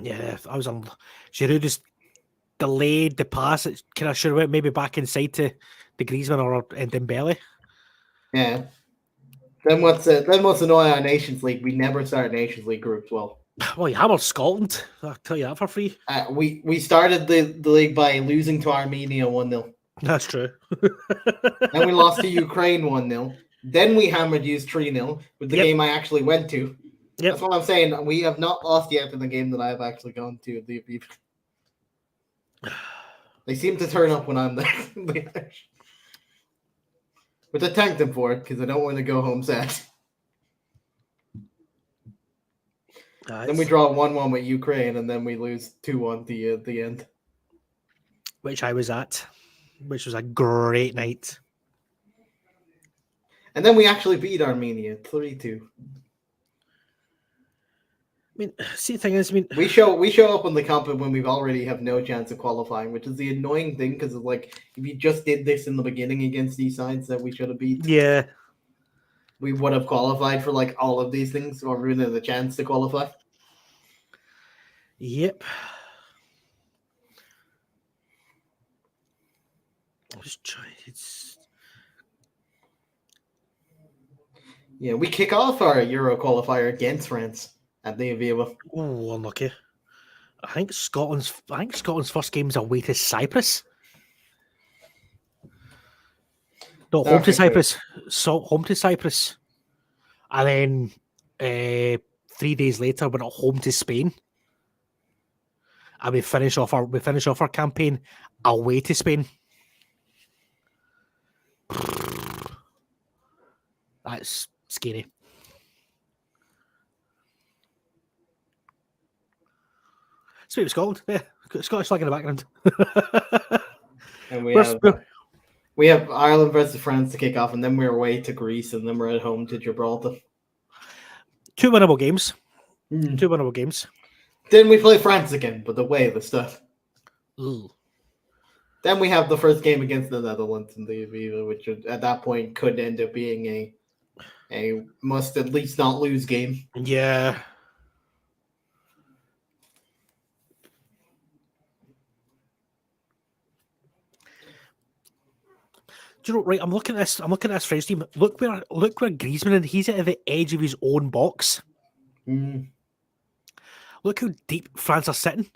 Yeah, I was on. Giroud just delayed the pass. It kind of should have went maybe back inside to the Griezmann or Dembele. Yeah. Then what's annoying on Nations League? We never start Nations League groups well. Well, you hammered Scotland. I'll tell you that for free. We started the league by losing to Armenia 1-0. That's true. Then we lost to Ukraine 1-0. Then we hammered you 3-0 with the game I actually went to. Yep. That's what I'm saying. We have not lost yet in the game that I've actually gone to. They seem to turn up when I'm there. But I thank them for it because I don't want to go home sad. Nice. Then we draw 1-1 with Ukraine, and then we lose 2-1 at the end. Which I was at, which was a great night. And then we actually beat Armenia 3-2. I mean, see, the thing is, we show up on the comp when we already have no chance of qualifying, which is the annoying thing because if we just did this in the beginning against these sides that we should have beat, we would have qualified for all of these things, or really the chance to qualify. Yep. I'm just trying. Yeah, we kick off our Euro qualifier against France at the Aviva. Oh, unlucky. I think Scotland's first game is away to Cyprus. No, home to Cyprus. So home to Cyprus. And then 3 days later, we're at home to Spain, and we finish off our campaign away to Spain. That's scary. Speaking of Scotland, yeah, Scottish flag in the background. And We're- we have Ireland versus France to kick off, and then we're away to Greece, and then we're at home to Gibraltar. 2 winnable games. Mm. 2 winnable games. Then we play France again, but away this stuff. Ooh. Then we have the first game against the Netherlands in the Aviva, which at that point could end up being a must at least not lose game. Yeah. Do you know, right? I'm looking at this French team. Look where Griezmann is. He's at the edge of his own box. Mm. Look how deep France are sitting.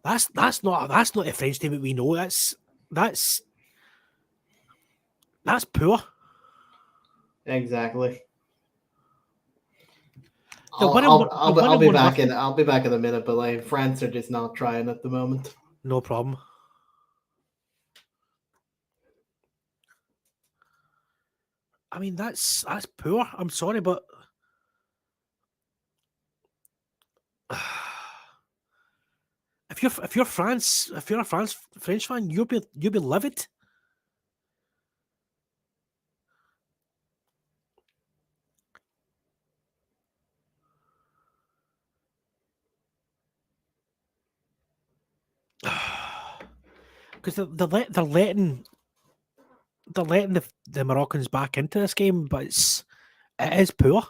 That's not a French team that we know. That's poor. Exactly. They're winning I'll be one back nothing. I'll be back in a minute, but like France are just not trying at the moment. No problem. I mean, that's poor. I'm sorry, but if you're a French fan, you'll be livid. Because they're letting the Moroccans back into this game, but it is poor.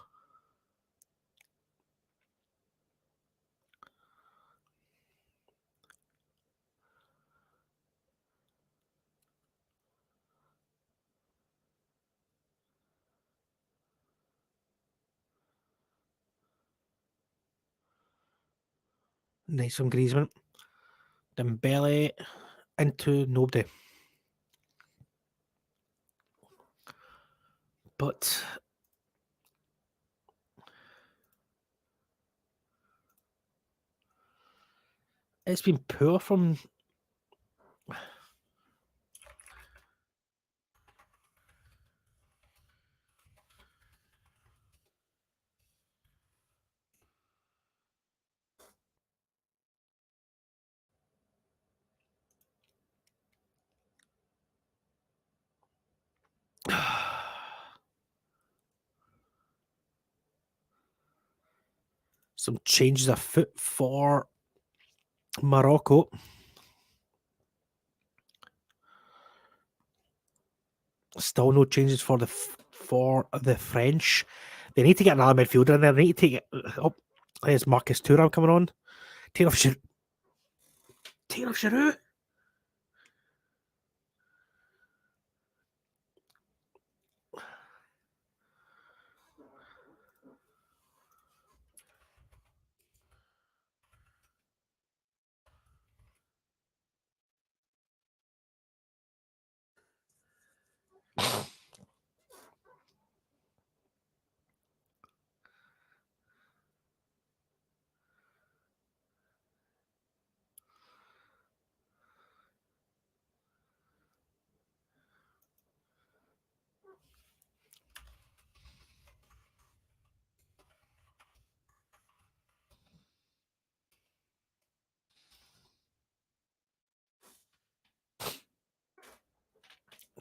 Nice from Griezmann. Dembele into nobody. But it's been poor from some changes afoot for Morocco. Still no changes for the French. They need to get another midfielder in there. They need to take it. Oh, there's Marcus Thuram coming on. Take off Giroud.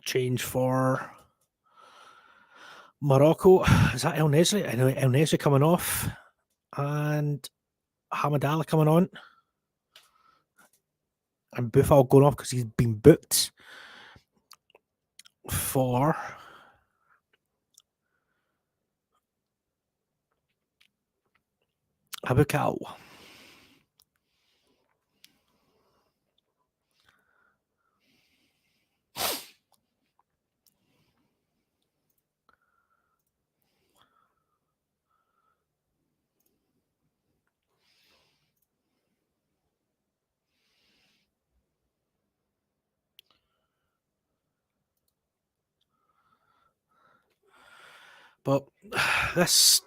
Change for Morocco. Is that El Nesri? I know El Nesri coming off. And Hamadala coming on. And Buffal going off because he's been booked for Abukal. But this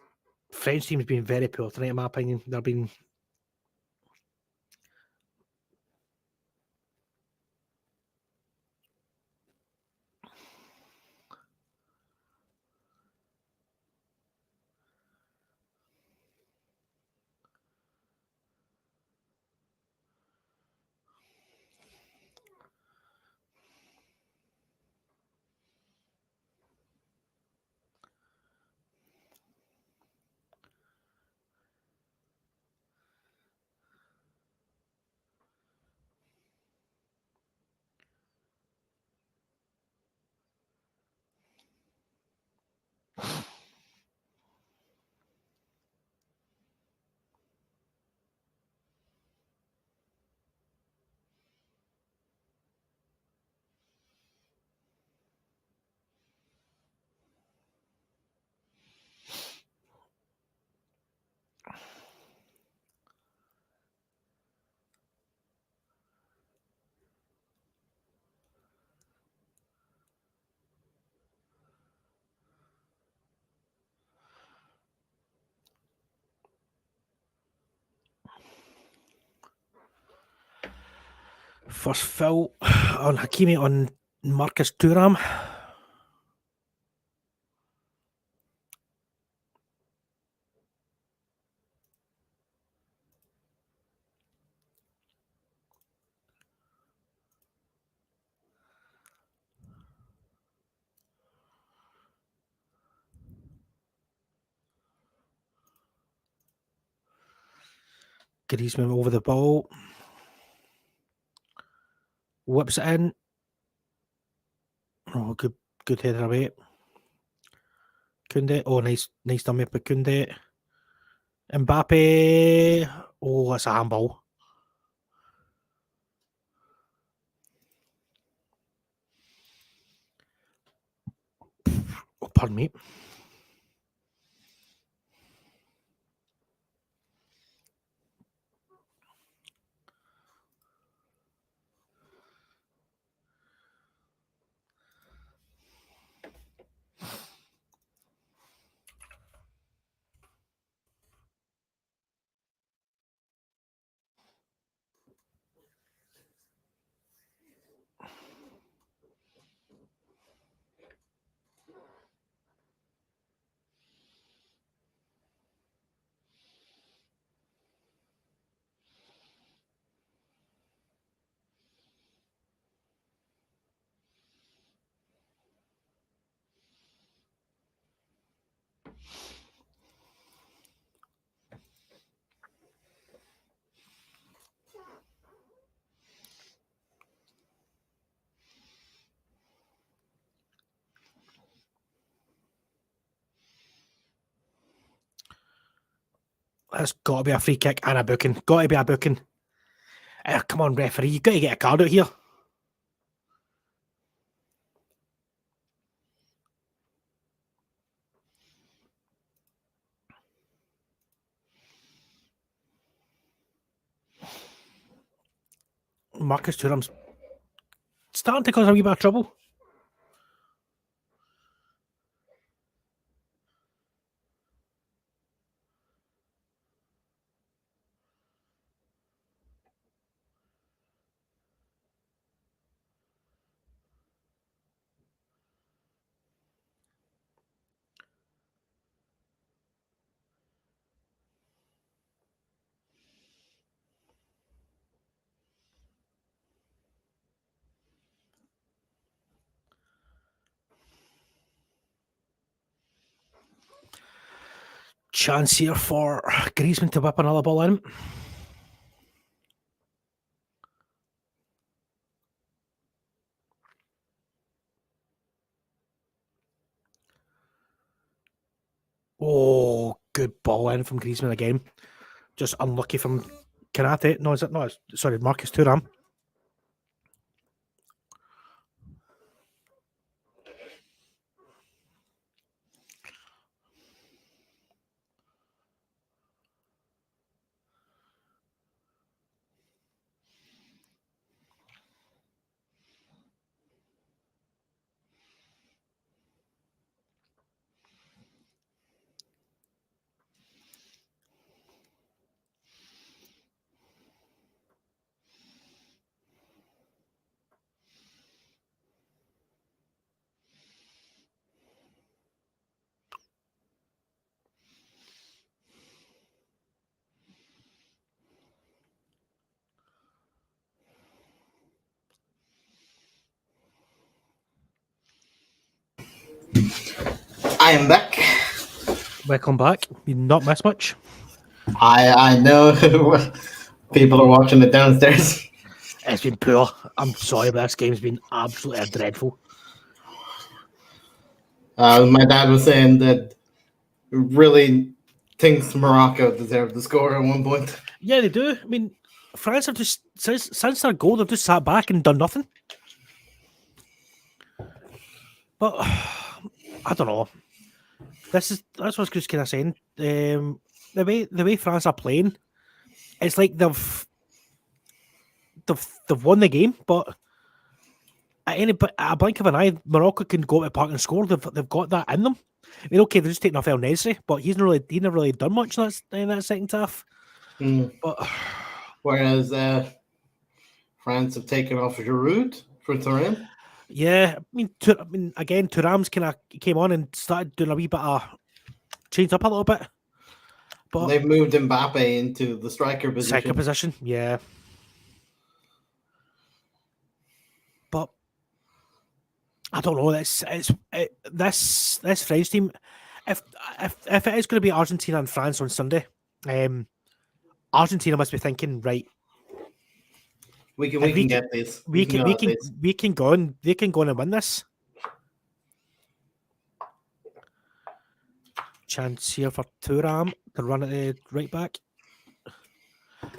French team's been very poor tonight, in my opinion. They've been. First foul on Hakimi on Marcus Thuram. Griezmann over the ball. Whips it in. Oh, good header away. Koundé. Oh, nice dummy by Koundé. Mbappe. Oh, that's a handball. Oh, pardon me. That's got to be a free kick and a booking. Got to be a booking. Come on, referee. You've got to get a card out here. Marcus Thuram's starting to cause a wee bit of trouble. Chance here for Griezmann to whip another ball in. Oh, good ball in from Griezmann again. Just unlucky from Kanate. No, is it not? Sorry, Marcus Thuram. I am back. Welcome back. You not miss much. I know people are watching it downstairs. It's been poor. I'm sorry, but this game's been absolutely dreadful. My dad was saying that really thinks Morocco deserved the score at one point. Yeah, they do. I mean, France have just since their goal, they've just sat back and done nothing. But I don't know. That's what I was just kind of saying. The way France are playing, it's like they've won the game, but at a blink of an eye, Morocco can go to the park and score. They've got that in them. I mean, okay, they're just taking off El Nesri, but he never really done much in that second half. But whereas France have taken off Giroud for Turin. Yeah, I mean, again, Thuram's kind of came on and started doing a wee bit of changed up a little bit. But they've moved Mbappe into the striker position. Yeah. But I don't know. This French team. If it is going to be Argentina and France on Sunday, Argentina must be thinking, right, we can get this. We can go and they can go and win this. Chance here for Thuram to run at the right back.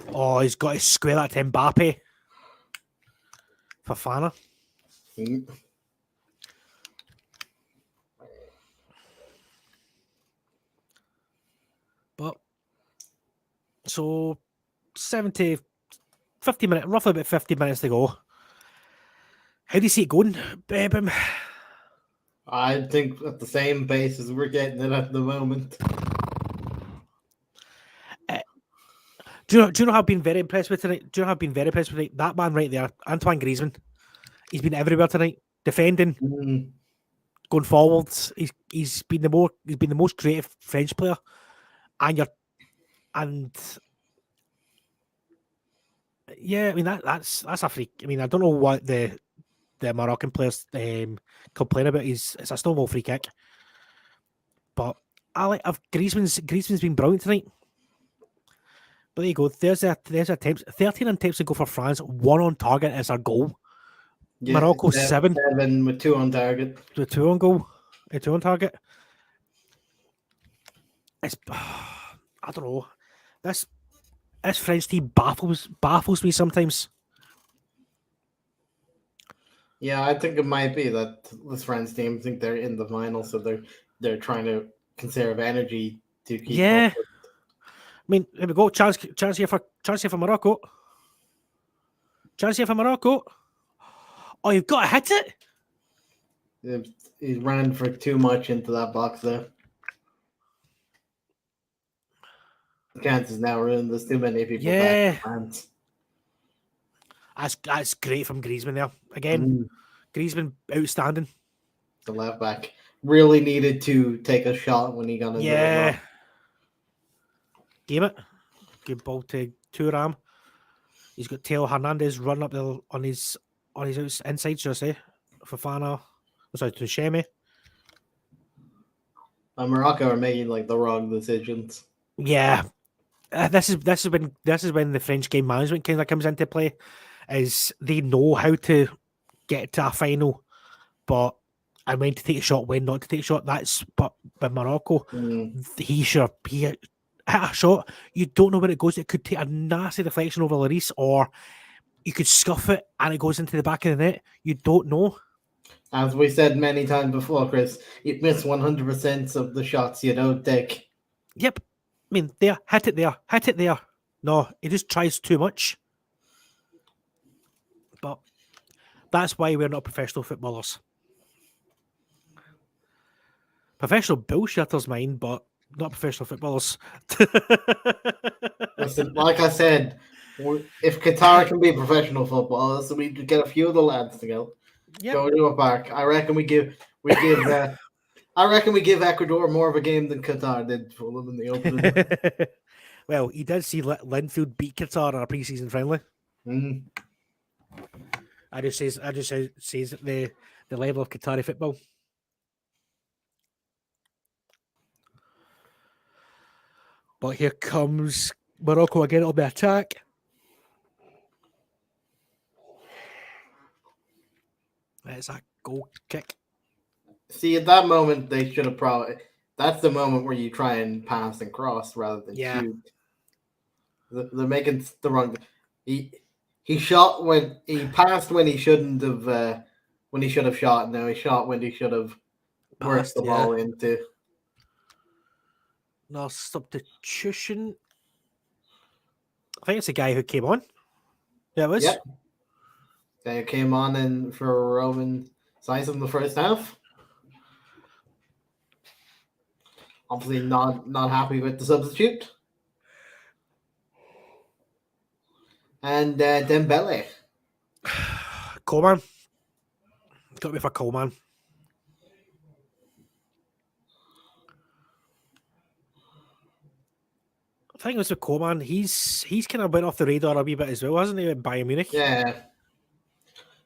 Oh, he's got to square that to Mbappe. Fofana. But so 50 minutes, roughly about 50 minutes to go. How do you see it going, Bim? I think at the same pace as we're getting it at the moment. Do you know how I've been very impressed with tonight? That man right there, Antoine Griezmann. He's been everywhere tonight, defending, going forwards. He's been the most creative French player, yeah, I mean that's a freak. I mean, I don't know what the Moroccan players complain about. It's a Stonewall free kick, but Griezmann's been brilliant tonight. But there you go. There's attempts. 13 attempts to go for France. 1 on target is our goal. Yeah, Morocco 7 with 2 on target. With 2 on goal. 2 on target. It's I don't know. This French team baffles me sometimes. Yeah, I think it might be that this France team think they're in the final, so they're trying to conserve energy to keep. Yeah. Up with. I mean, here we go. Chance here for Morocco. Chance here for Morocco. Oh, you've got to hit it. He ran for too much into that box there. Chances now ruined. There's too many people. Yeah. That's great from Griezmann there. Again, Griezmann outstanding. The left back really needed to take a shot when he got into the game it. Good ball to Thuram. He's got Theo Hernandez running up there on his inside, should I say? Fofana. Sorry, to Shemi. Morocco are making like the wrong decisions. Yeah. This is when the French game management kind of comes into play. Is they know how to get to a final, and when to take a shot, when not to take a shot. But Morocco, he hit a shot. You don't know where it goes. It could take a nasty deflection over Lloris, or you could scuff it and it goes into the back of the net. You don't know. As we said many times before, Chris, you miss 100% of the shots you don't take. Yep. I mean, hit it there. No, he just tries too much. But that's why we're not professional footballers. Professional bullshitters, mine, but not professional footballers. Listen, like I said, if Qatar can be professional footballers, we get a few of the lads to go. Yep. Go to a park. I reckon we give Ecuador more of a game than Qatar did for them in the opening. Well, he did see Linfield beat Qatar on a preseason friendly. I just says the level of Qatari football. But here comes Morocco again on the attack. It's a goal kick. See, at that moment, they should have probably. That's the moment where you try and pass and cross rather than shoot. They're making the wrong. He shot when he passed when he shouldn't have. When he should have shot. Now he shot when he should have worked the ball into. No substitution. I think it's a guy who came on. Yeah, it was. Yep. They came on in for Roman Size in the first half. Obviously not happy with the substitute. And Dembele. Coleman. Got to be for Coleman. I think it was with Coleman. He's kind of went off the radar a wee bit as well, hasn't he, at Bayern Munich? Yeah.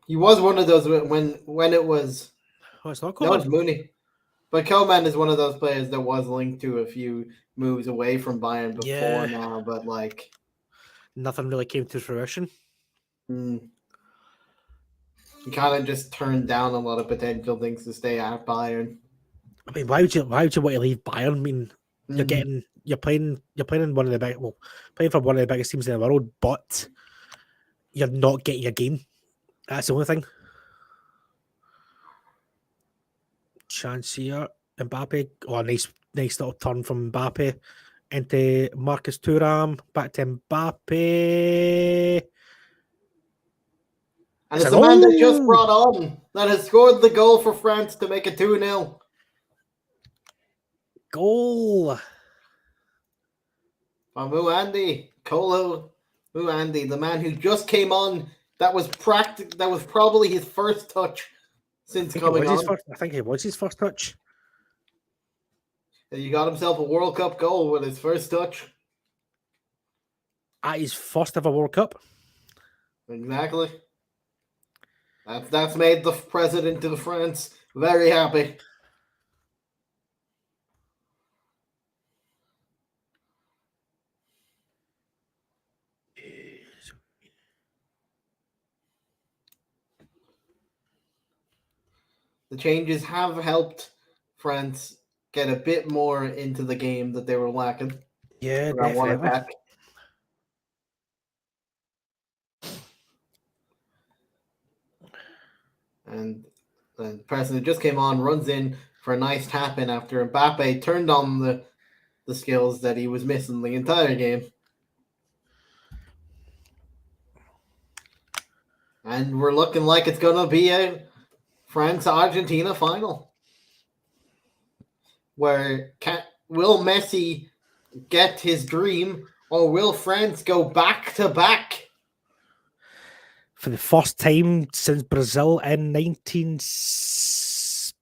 He was one of those when it was. Oh, it's not Coleman. No, it's Mooney. But Coleman is one of those players that was linked to a few moves away from Bayern before now, but like nothing really came to fruition. He kind of just turned down a lot of potential things to stay at Bayern. I mean, why would you want to leave Bayern? I mean, you're playing in one of the playing for one of the biggest teams in the world, but you're not getting a game. That's the only thing. Chance here, Mbappe. Oh, nice little turn from Mbappe into Marcus Thuram, back to Mbappe. And it's the man that just brought on that has scored the goal for France to make it 2-0. Goal. From Muandi, Kolo Muandi, the man who just came on. That was probably his first touch since coming on. I think it was his first touch. And he got himself a World Cup goal with his first touch. At his first ever World Cup. Exactly. That's made the president of France very happy. The changes have helped France get a bit more into the game that they were lacking. Yeah, definitely. And the person who just came on runs in for a nice tap in after Mbappe turned on the skills that he was missing the entire game. And we're looking like it's going to be a France-Argentina final. Where will Messi get his dream, or will France go back-to-back? For the first time since Brazil in was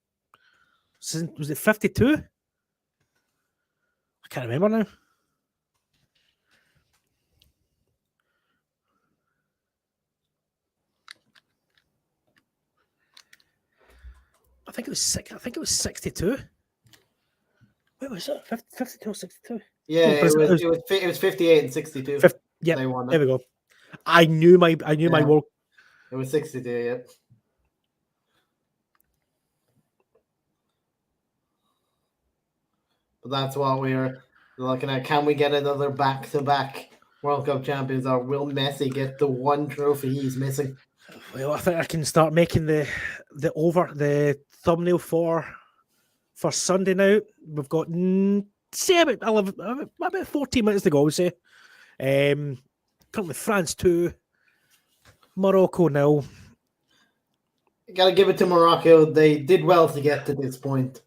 it 52? I can't remember now. I think it was 62. Wait, was it 52 or 62? Yeah, it was 58 and 62. Yeah, they won it. There we go. I knew my world. It was 62, yep. But that's what we're looking at. Can we get another back-to-back World Cup champions, or will Messi get the one trophy he's missing? Well, I think I can start making the thumbnail for Sunday now. We've got say about 14 minutes to go. I would say. Currently France 2, Morocco 0. You gotta give it to Morocco. They did well to get to this point.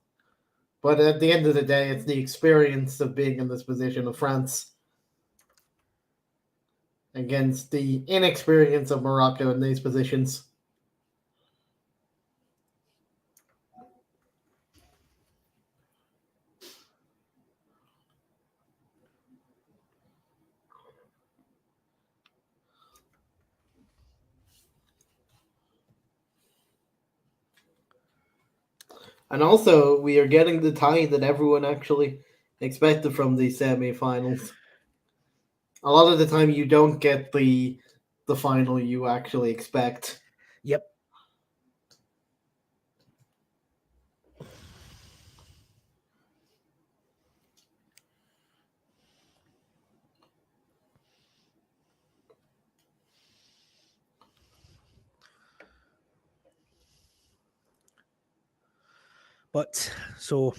But at the end of the day, it's the experience of being in this position of France against the inexperience of Morocco in these positions. And also, we are getting the tie that everyone actually expected from the semi-finals. A lot of the time, you don't get the final you actually expect. Yep. But so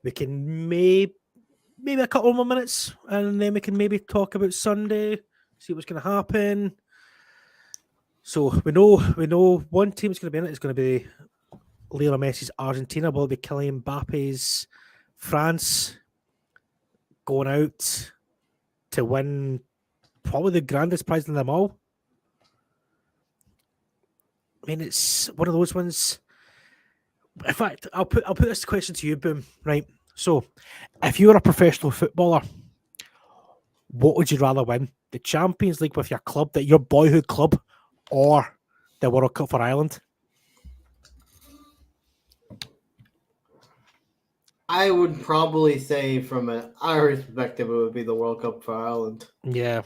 we can maybe a couple more minutes, and then we can maybe talk about Sunday, see what's going to happen. So we know one team's going to be in it. It's going to be Lionel Messi's Argentina. Will it be Kylian Mbappe's France going out to win probably the grandest prize in them all? I mean, it's one of those ones. In fact, I'll put this question to you, Boom. Right. So, if you were a professional footballer, what would you rather win? The Champions League with your club, your boyhood club, or the World Cup for Ireland? I would probably say, from an Irish perspective, it would be the World Cup for Ireland. Yeah.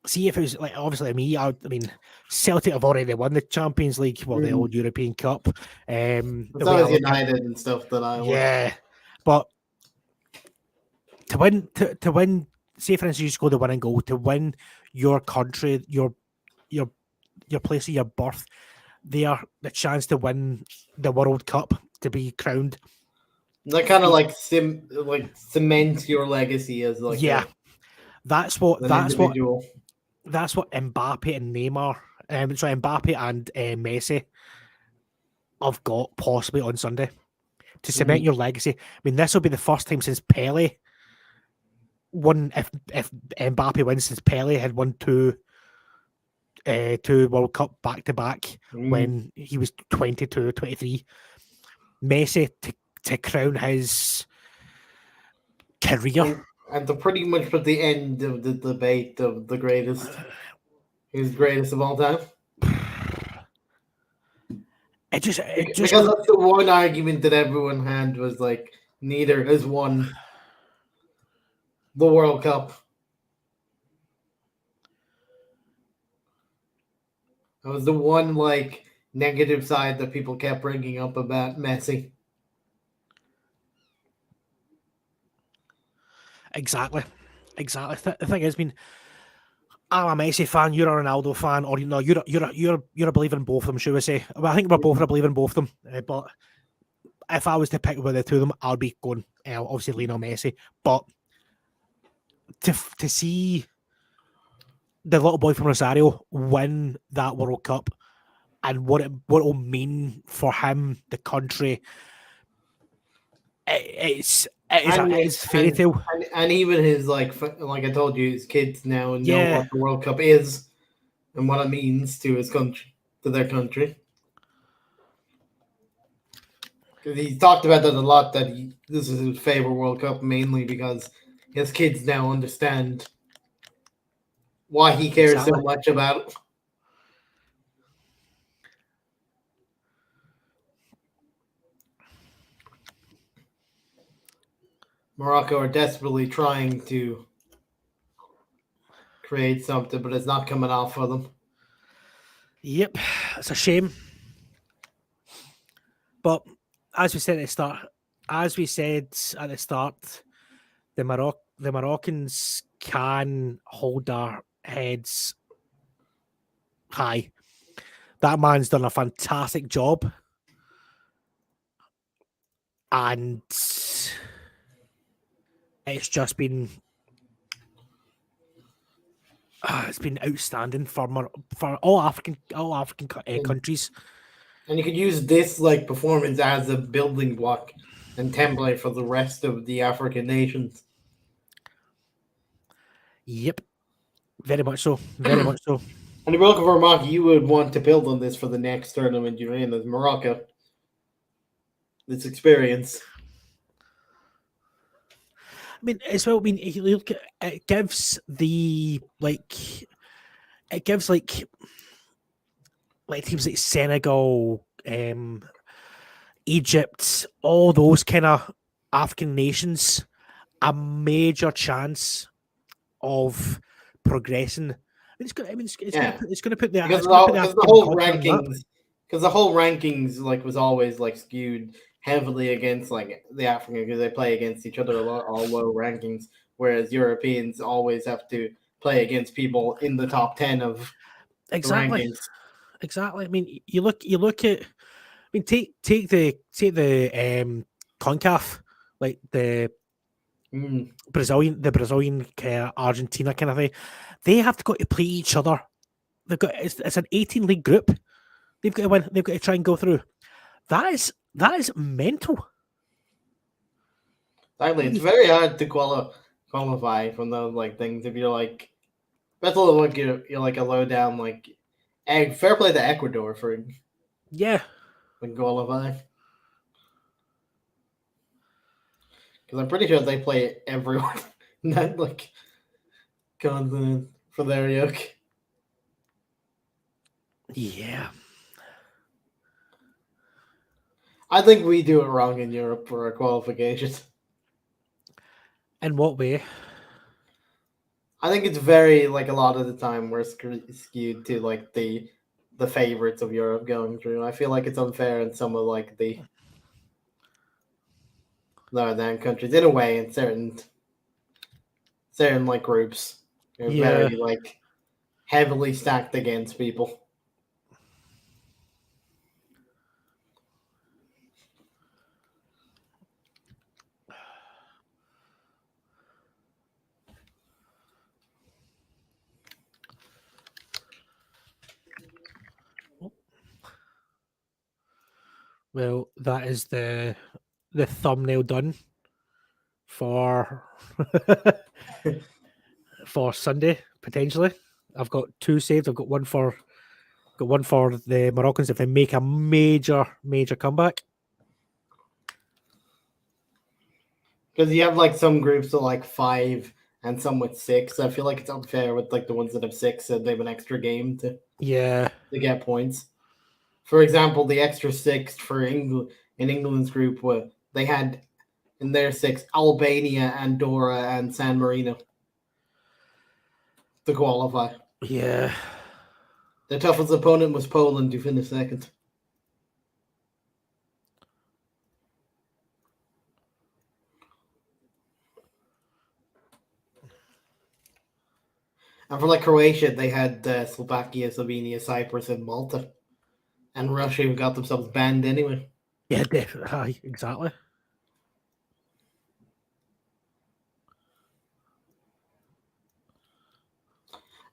See, if it was like obviously me, I mean, Celtic have already won the Champions League, well, the old European Cup. It's always United and stuff that I want. Yeah, but to win, say for instance, you score the winning goal to win your country, your place of your birth, the chance to win the World Cup, to be crowned. That kind of like cements your legacy as like that's what individual. That's what Mbappe and Neymar, Mbappe and Messi have got possibly on Sunday to cement your legacy. I mean, this will be the first time since Pele won. If Mbappe wins, since Pele had won two World Cup back to back when he was 22, 23. Messi to crown his career. And to pretty much put the end of the debate of the greatest, who's greatest of all time. Because that's the one argument that everyone had, was like, neither has won the World Cup. That was the one like negative side that people kept bringing up about Messi. Exactly. The thing is, I'm a Messi fan. You're a Ronaldo fan, or you're a believer in both of them. Should we say? Well, I think we're both a believer in both of them. But if I was to pick with the two of them, I'd be going obviously Lionel Messi. But to see the little boy from Rosario win that World Cup and what it will mean for him, the country, it's fairy tale. And even his like I told you, his kids now know what the World Cup is and what it means to his country, to their country. Because he talked about that a lot, that this is his favorite World Cup, mainly because his kids now understand why he cares so much about it. Morocco are desperately trying to create something, but it's not coming off for them. Yep, it's a shame. But as we said at the start, the Moroccans can hold their heads high. That man's done a fantastic job. And it's just been it's been outstanding for all African countries. And you could use this like performance as a building block and template for the rest of the African nations. Yep, very much so. Very much so. And if you're looking for Morocco, you would want to build on this for the next tournament you're in, as Morocco. This experience. I mean, as well. I mean, it gives teams like Senegal, Egypt, all those kind of African nations, a major chance of progressing. I mean, Yeah, it's going to put the because the African whole continent on the map. rankings like was always like skewed heavily against like the African because they play against each other a lot, all low rankings, whereas Europeans always have to play against people in the top 10 of the Exactly, rankings. exactly. I mean, you look at. I mean, take the Concaf, like the Brazilian Argentina kind of thing. They have to go to play each other. It's an 18 league group. They've got to win. They've got to try and go through. That is mental. Exactly, it's very hard to qualify from those like things if you're like that's all like you're like a low down like fair play to Ecuador for Yeah, like qualify because I'm pretty sure they play everyone not like continent for their yoke. yeah. I think we do it wrong in Europe for our qualifications. In what way? I think it's very like a lot of the time we're skewed to like the favorites of Europe going through. I feel like it's unfair in some of like the lower down countries in a way in certain like groups. They're Yeah. very like heavily stacked against people. Well, that is the thumbnail done for for Sunday potentially. I've got two saved. I've got one for the Moroccans if they make a major comeback. Because you have like some groups with like 5 and some with 6. I feel like it's unfair with like the ones that have 6 and they have an extra game Yeah, to get points. For example, the extra 6 for England in England's group were they had in their 6 Albania, Andorra, and San Marino to qualify. yeah. The toughest opponent was Poland to finish second. And for like Croatia, they had Slovakia, Slovenia, Cyprus, and Malta. And Russia who got themselves banned anyway. Yeah, definitely. Exactly.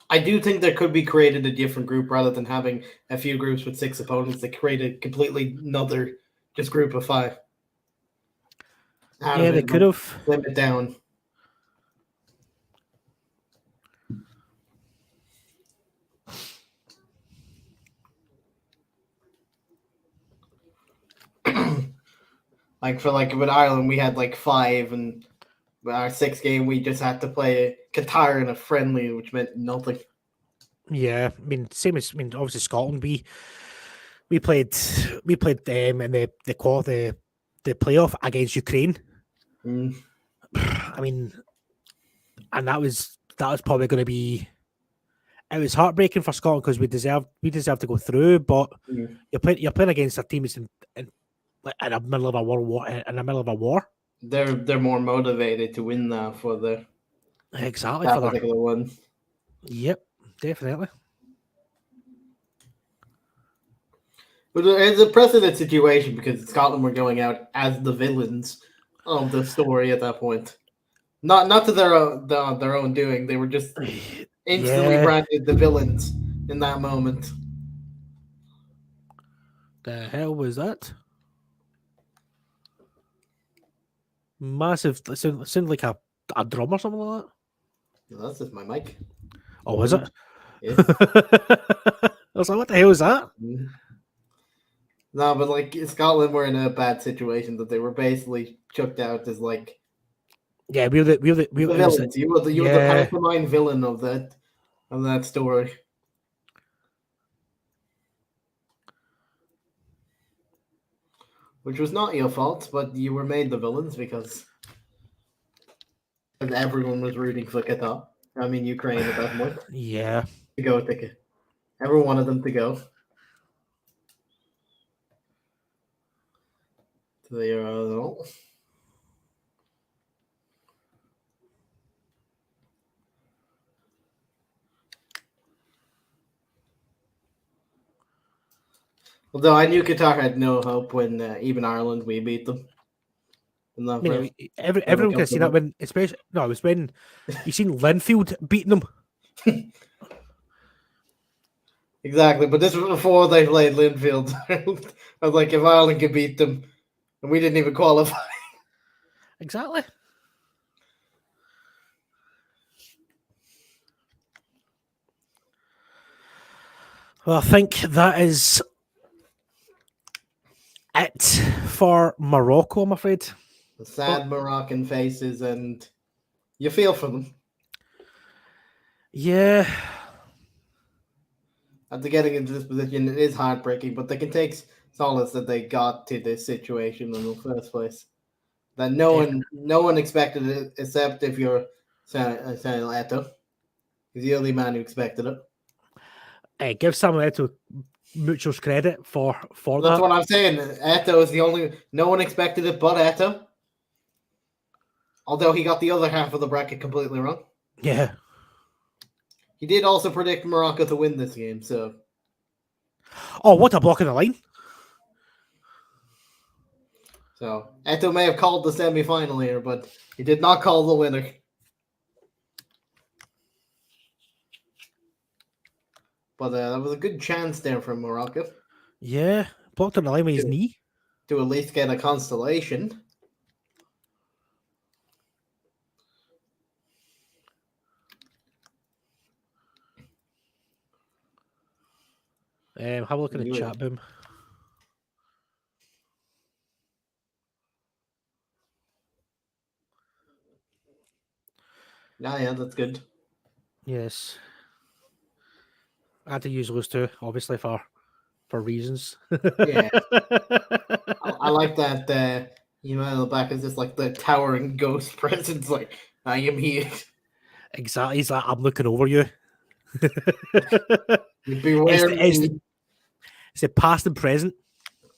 I do think there could be created a different group rather than having a few groups with 6 opponents. They created completely another just group of 5. Out Yeah, of they it, could like have. slim it down. Like for like with Ireland, we had like 5, and our 6th game we just had to play Qatar in a friendly, which meant nothing. Yeah, I mean, same as obviously Scotland. We played them in the playoff against Ukraine. Mm. I mean, and that was probably going to be. It was heartbreaking for Scotland because we deserved to go through, but Mm. you're playing against a team that's in the middle of a world war, in the middle of a war. They're more motivated to win now for Exactly that for their. particular one. Yep, definitely. But it's a precedent situation because Scotland were going out as the villains of the story at that point. Not to their own doing. They were just instantly Yeah, branded the villains in that moment. the hell was that? Massive. Sounded like a drum or something like that. No, that's just my mic. Oh, was it? Yeah. I was like, what the hell is that? No, but like Scotland were in a bad situation that they were basically chucked out as like Yeah, the villains. You were the yeah, pantomime villain of that story. which was not your fault, but you were made the villains because everyone was rooting for Qatar. I mean, Ukraine at that point Yeah. to go to. Everyone wanted them to go. So there are. Although I knew Qatar had no hope when even Ireland we beat them. In that I mean, first, everyone can see that when, especially no, it was when you seen Linfield beating them. Exactly, but this was before they played Linfield. I was like, if Ireland could beat them, and we didn't even qualify. Exactly. Well, I think that is it for Morocco, I'm afraid. The sad Moroccan faces, and you feel for them. Yeah. After getting into this position, it is heartbreaking, but they can take solace that they got to this situation in the first place. That no one expected it, except if you're Samuel Eto'o. He's the only man who expected it. Give Samuel Eto'o mutual credit for That's that. what I'm saying. Eto'o is the only. No one expected it but Eto'o. Although he got the other half of the bracket completely wrong. Yeah. He did also predict Morocco to win this game, so. Oh, what a block in the line. So, Eto'o may have called the semi-final here, but he did not call the winner. But that was a good chance there from Morocco. Yeah. Blocked on the line with his knee. To at least get a constellation. Have a look at the chat boom. Yeah, that's good. Yes. I had to use those two, obviously, for reasons. Yeah. I like that in the back is just like the towering ghost presence, like, I am here. Exactly. He's like, I'm looking over you. Beware me. It's the past and present.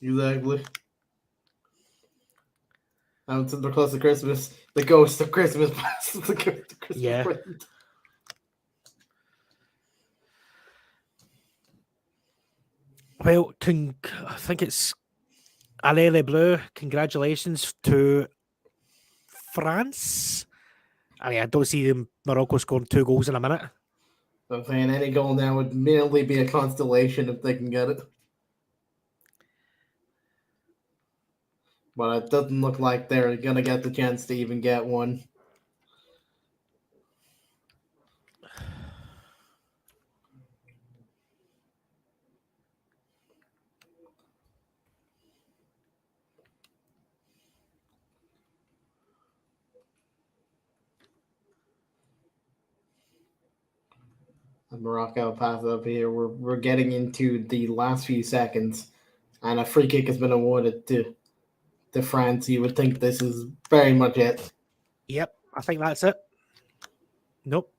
Exactly. It's the close to Christmas. The ghost of Christmas past. The ghost of Christmas present. Well, I think it's Allez Bleu. Congratulations to France. I mean, I don't see Morocco scoring 2 goals in a minute. I'm saying any goal now would merely be a constellation if they can get it. But it doesn't look like they're going to get the chance to even get one. Morocco pass up here. We're getting into the last few seconds, and a free kick has been awarded to France. You would think this is very much it. Yep, I think that's it. Nope.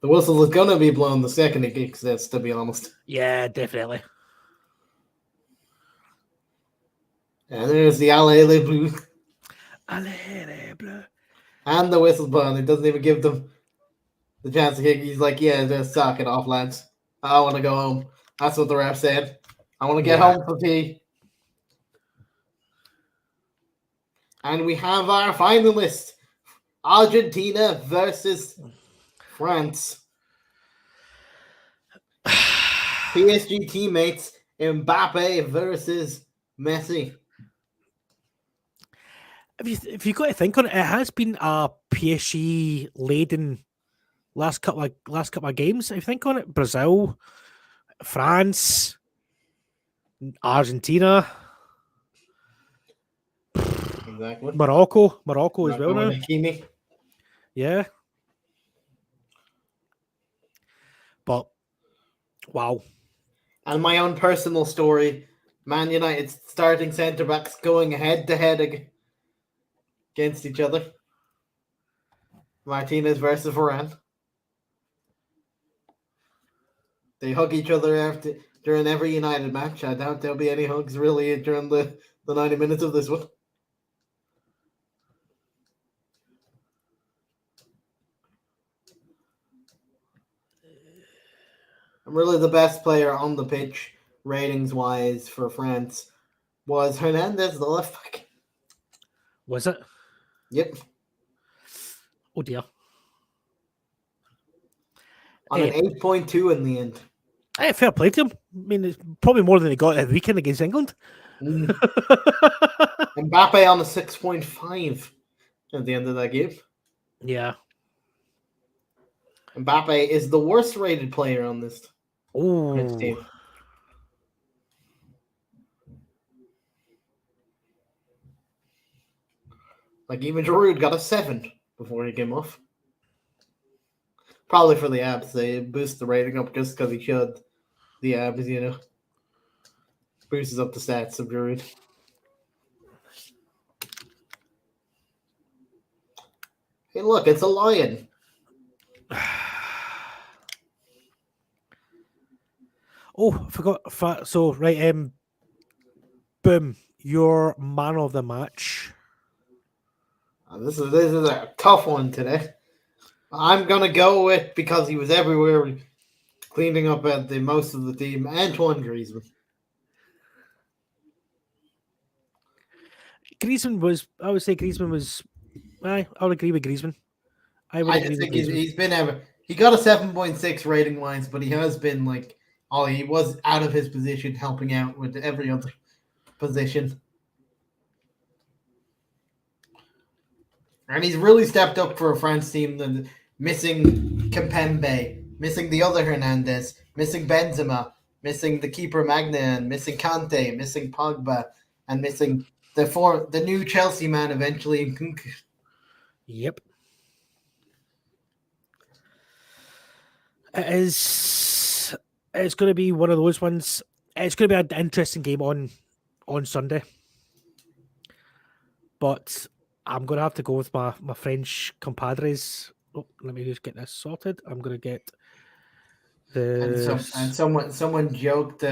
The whistle is going to be blown the second it exists, to be honest. Yeah, definitely. And there's the Allez Bleu. Allez Bleu. And the whistle blown. It doesn't even give them the chance to kick. He's like, yeah, just suck it off, lads. I want to go home. That's what the ref said. I want to get home for tea. And we have our finalist, Argentina versus France. PSG teammates, Mbappe versus Messi. If you got to think on it, it has been a PSG laden last couple of games. If you think on it, Brazil, France, Argentina, Exactly. Morocco as well now. Bikini. Yeah, but wow. And my own personal story Man United starting centre backs going head to head against each other. Martinez versus Varane. They hug each other during every United match. I doubt there'll be any hugs really during the 90 minutes of this one. And really the best player on the pitch, ratings-wise, for France, was Hernandez, the left back. Was it? Yep. Oh dear. On an 8.2 in the end. Fair play to him. I mean, it's probably more than he got at the weekend against England. Mbappe on a 6.5 at the end of that game. Yeah. Mbappe is the worst rated player on this team. Like, even Giroud got a 7 before he came off. Probably for the abs. They boost the rating up just because he showed the abs, you know. Boosts up the stats of Giroud. Hey, look, it's a lion. Oh, I forgot. So, right, boom, your man of the match. This is a tough one today. I'm gonna go with, because he was everywhere, cleaning up at the most of the team, Antoine Griezmann. I would say Griezmann was. I would agree with Griezmann. I just think he's been he got a 7.6 rating wise, but he has been he was out of his position, helping out with every other position. And he's really stepped up for a France team missing Kimpembe, missing the other Hernandez, missing Benzema, missing the keeper Magnan, missing Kante, missing Pogba, and missing the new Chelsea man eventually. Yep. It's going to be one of those ones. It's going to be an interesting game on Sunday. But I'm going to have to go with my French compadres. Oh, let me just get this sorted. I'm going to get and someone joked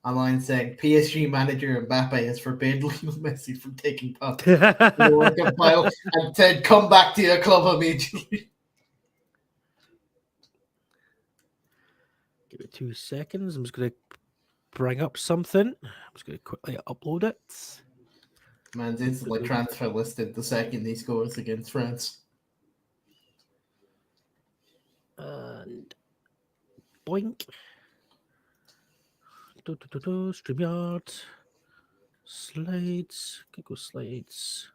online saying PSG manager Mbappe has forbid Lionel Messi from taking part in the World Cup final and said, "Come back to your club immediately." Give it 2 seconds. I'm just going to bring up something. I'm just going to quickly upload it. Man's instantly transfer listed the second he scores against France. And boink. StreamYard. Slides. Can go slides.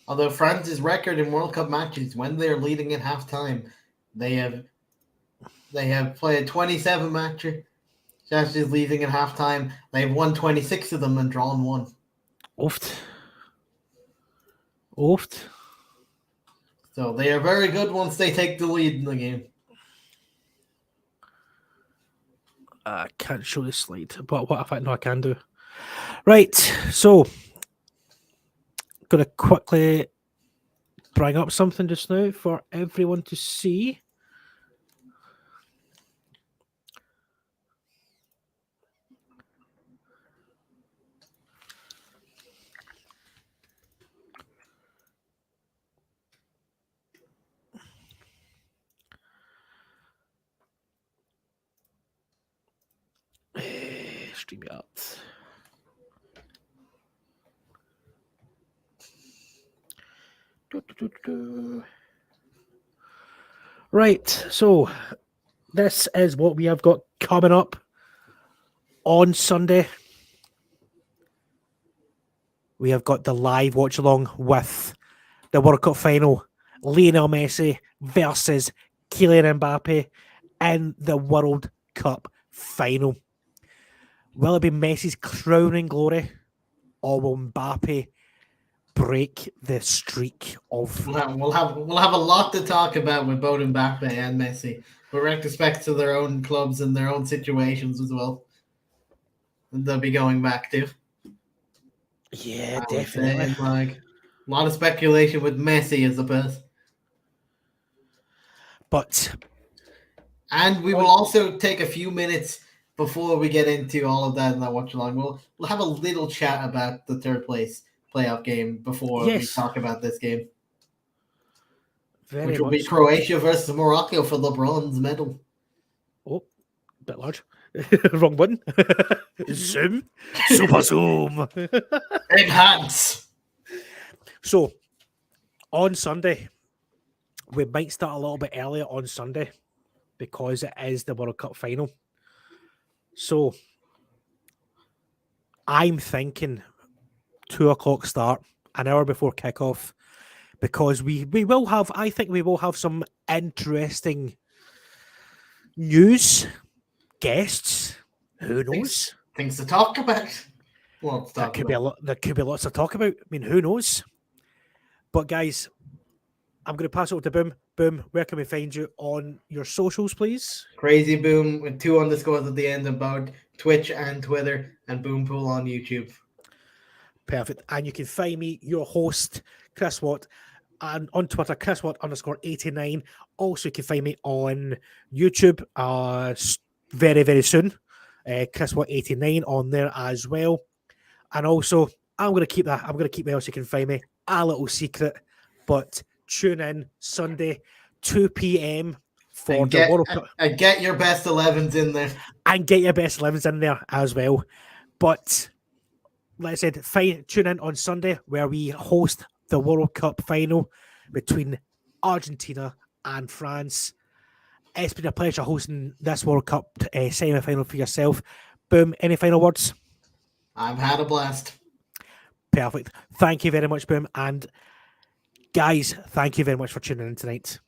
Although France's record in World Cup matches, when they're leading at halftime, they have played 27 matches. Just leading at halftime, they've won 26 of them and drawn 1. Oft. So they are very good once they take the lead in the game. I can't show this slide, but what if I know I can do? Right, so going to quickly bring up something just now for everyone to see. StreamYard. Right, so this is what we have got coming up on Sunday. We have got the live watch along with the World Cup final, Lionel Messi versus Kylian Mbappe in the World Cup final. Will it be Messi's crowning glory, or will Mbappe break the streak of? We'll have a lot to talk about with both Mbappe and Messi, with respect to their own clubs and their own situations as well. And they'll be going back to. Yeah, I would definitely. say, like, a lot of speculation with Messi, I suppose. But And we will also take a few minutes before we get into all of that and that watch along. We'll have a little chat about the third place playoff game before we yes, talk about this game, very which will be much. Croatia versus Morocco for the bronze medal. Oh, bit large. Wrong button. Zoom. Super zoom. Enhance. So, on Sunday, we might start a little bit earlier on Sunday because it is the World Cup final. So, I'm thinking 2:00 start, an hour before kickoff, because we will have, I think we will have some interesting news, guests, who knows? Things to talk about. Well, There could be lots to talk about. I mean, who knows? But guys, I'm going to pass it over to Boom. Boom, where can we find you on your socials, please? Crazy Boom with 2 underscores at the end of both Twitch and Twitter, and Boompool on YouTube. Perfect. And you can find me, your host, Chris Watt, and on Twitter, Chris Watt _89. Also, you can find me on YouTube very, very soon. Chris Watt 89 on there as well. And also, I'm going to keep that. I'm going to keep where else you can find me. A little secret, but tune in Sunday, 2 p.m. for the World Cup. And get your best 11s in there. And get your best 11s in there as well. But like I said, tune in on Sunday where we host the World Cup final between Argentina and France. It's been a pleasure hosting this World Cup semi-final for yourself. Boom, any final words? I've had a blast. Perfect. Thank you very much, Boom. And guys, thank you very much for tuning in tonight.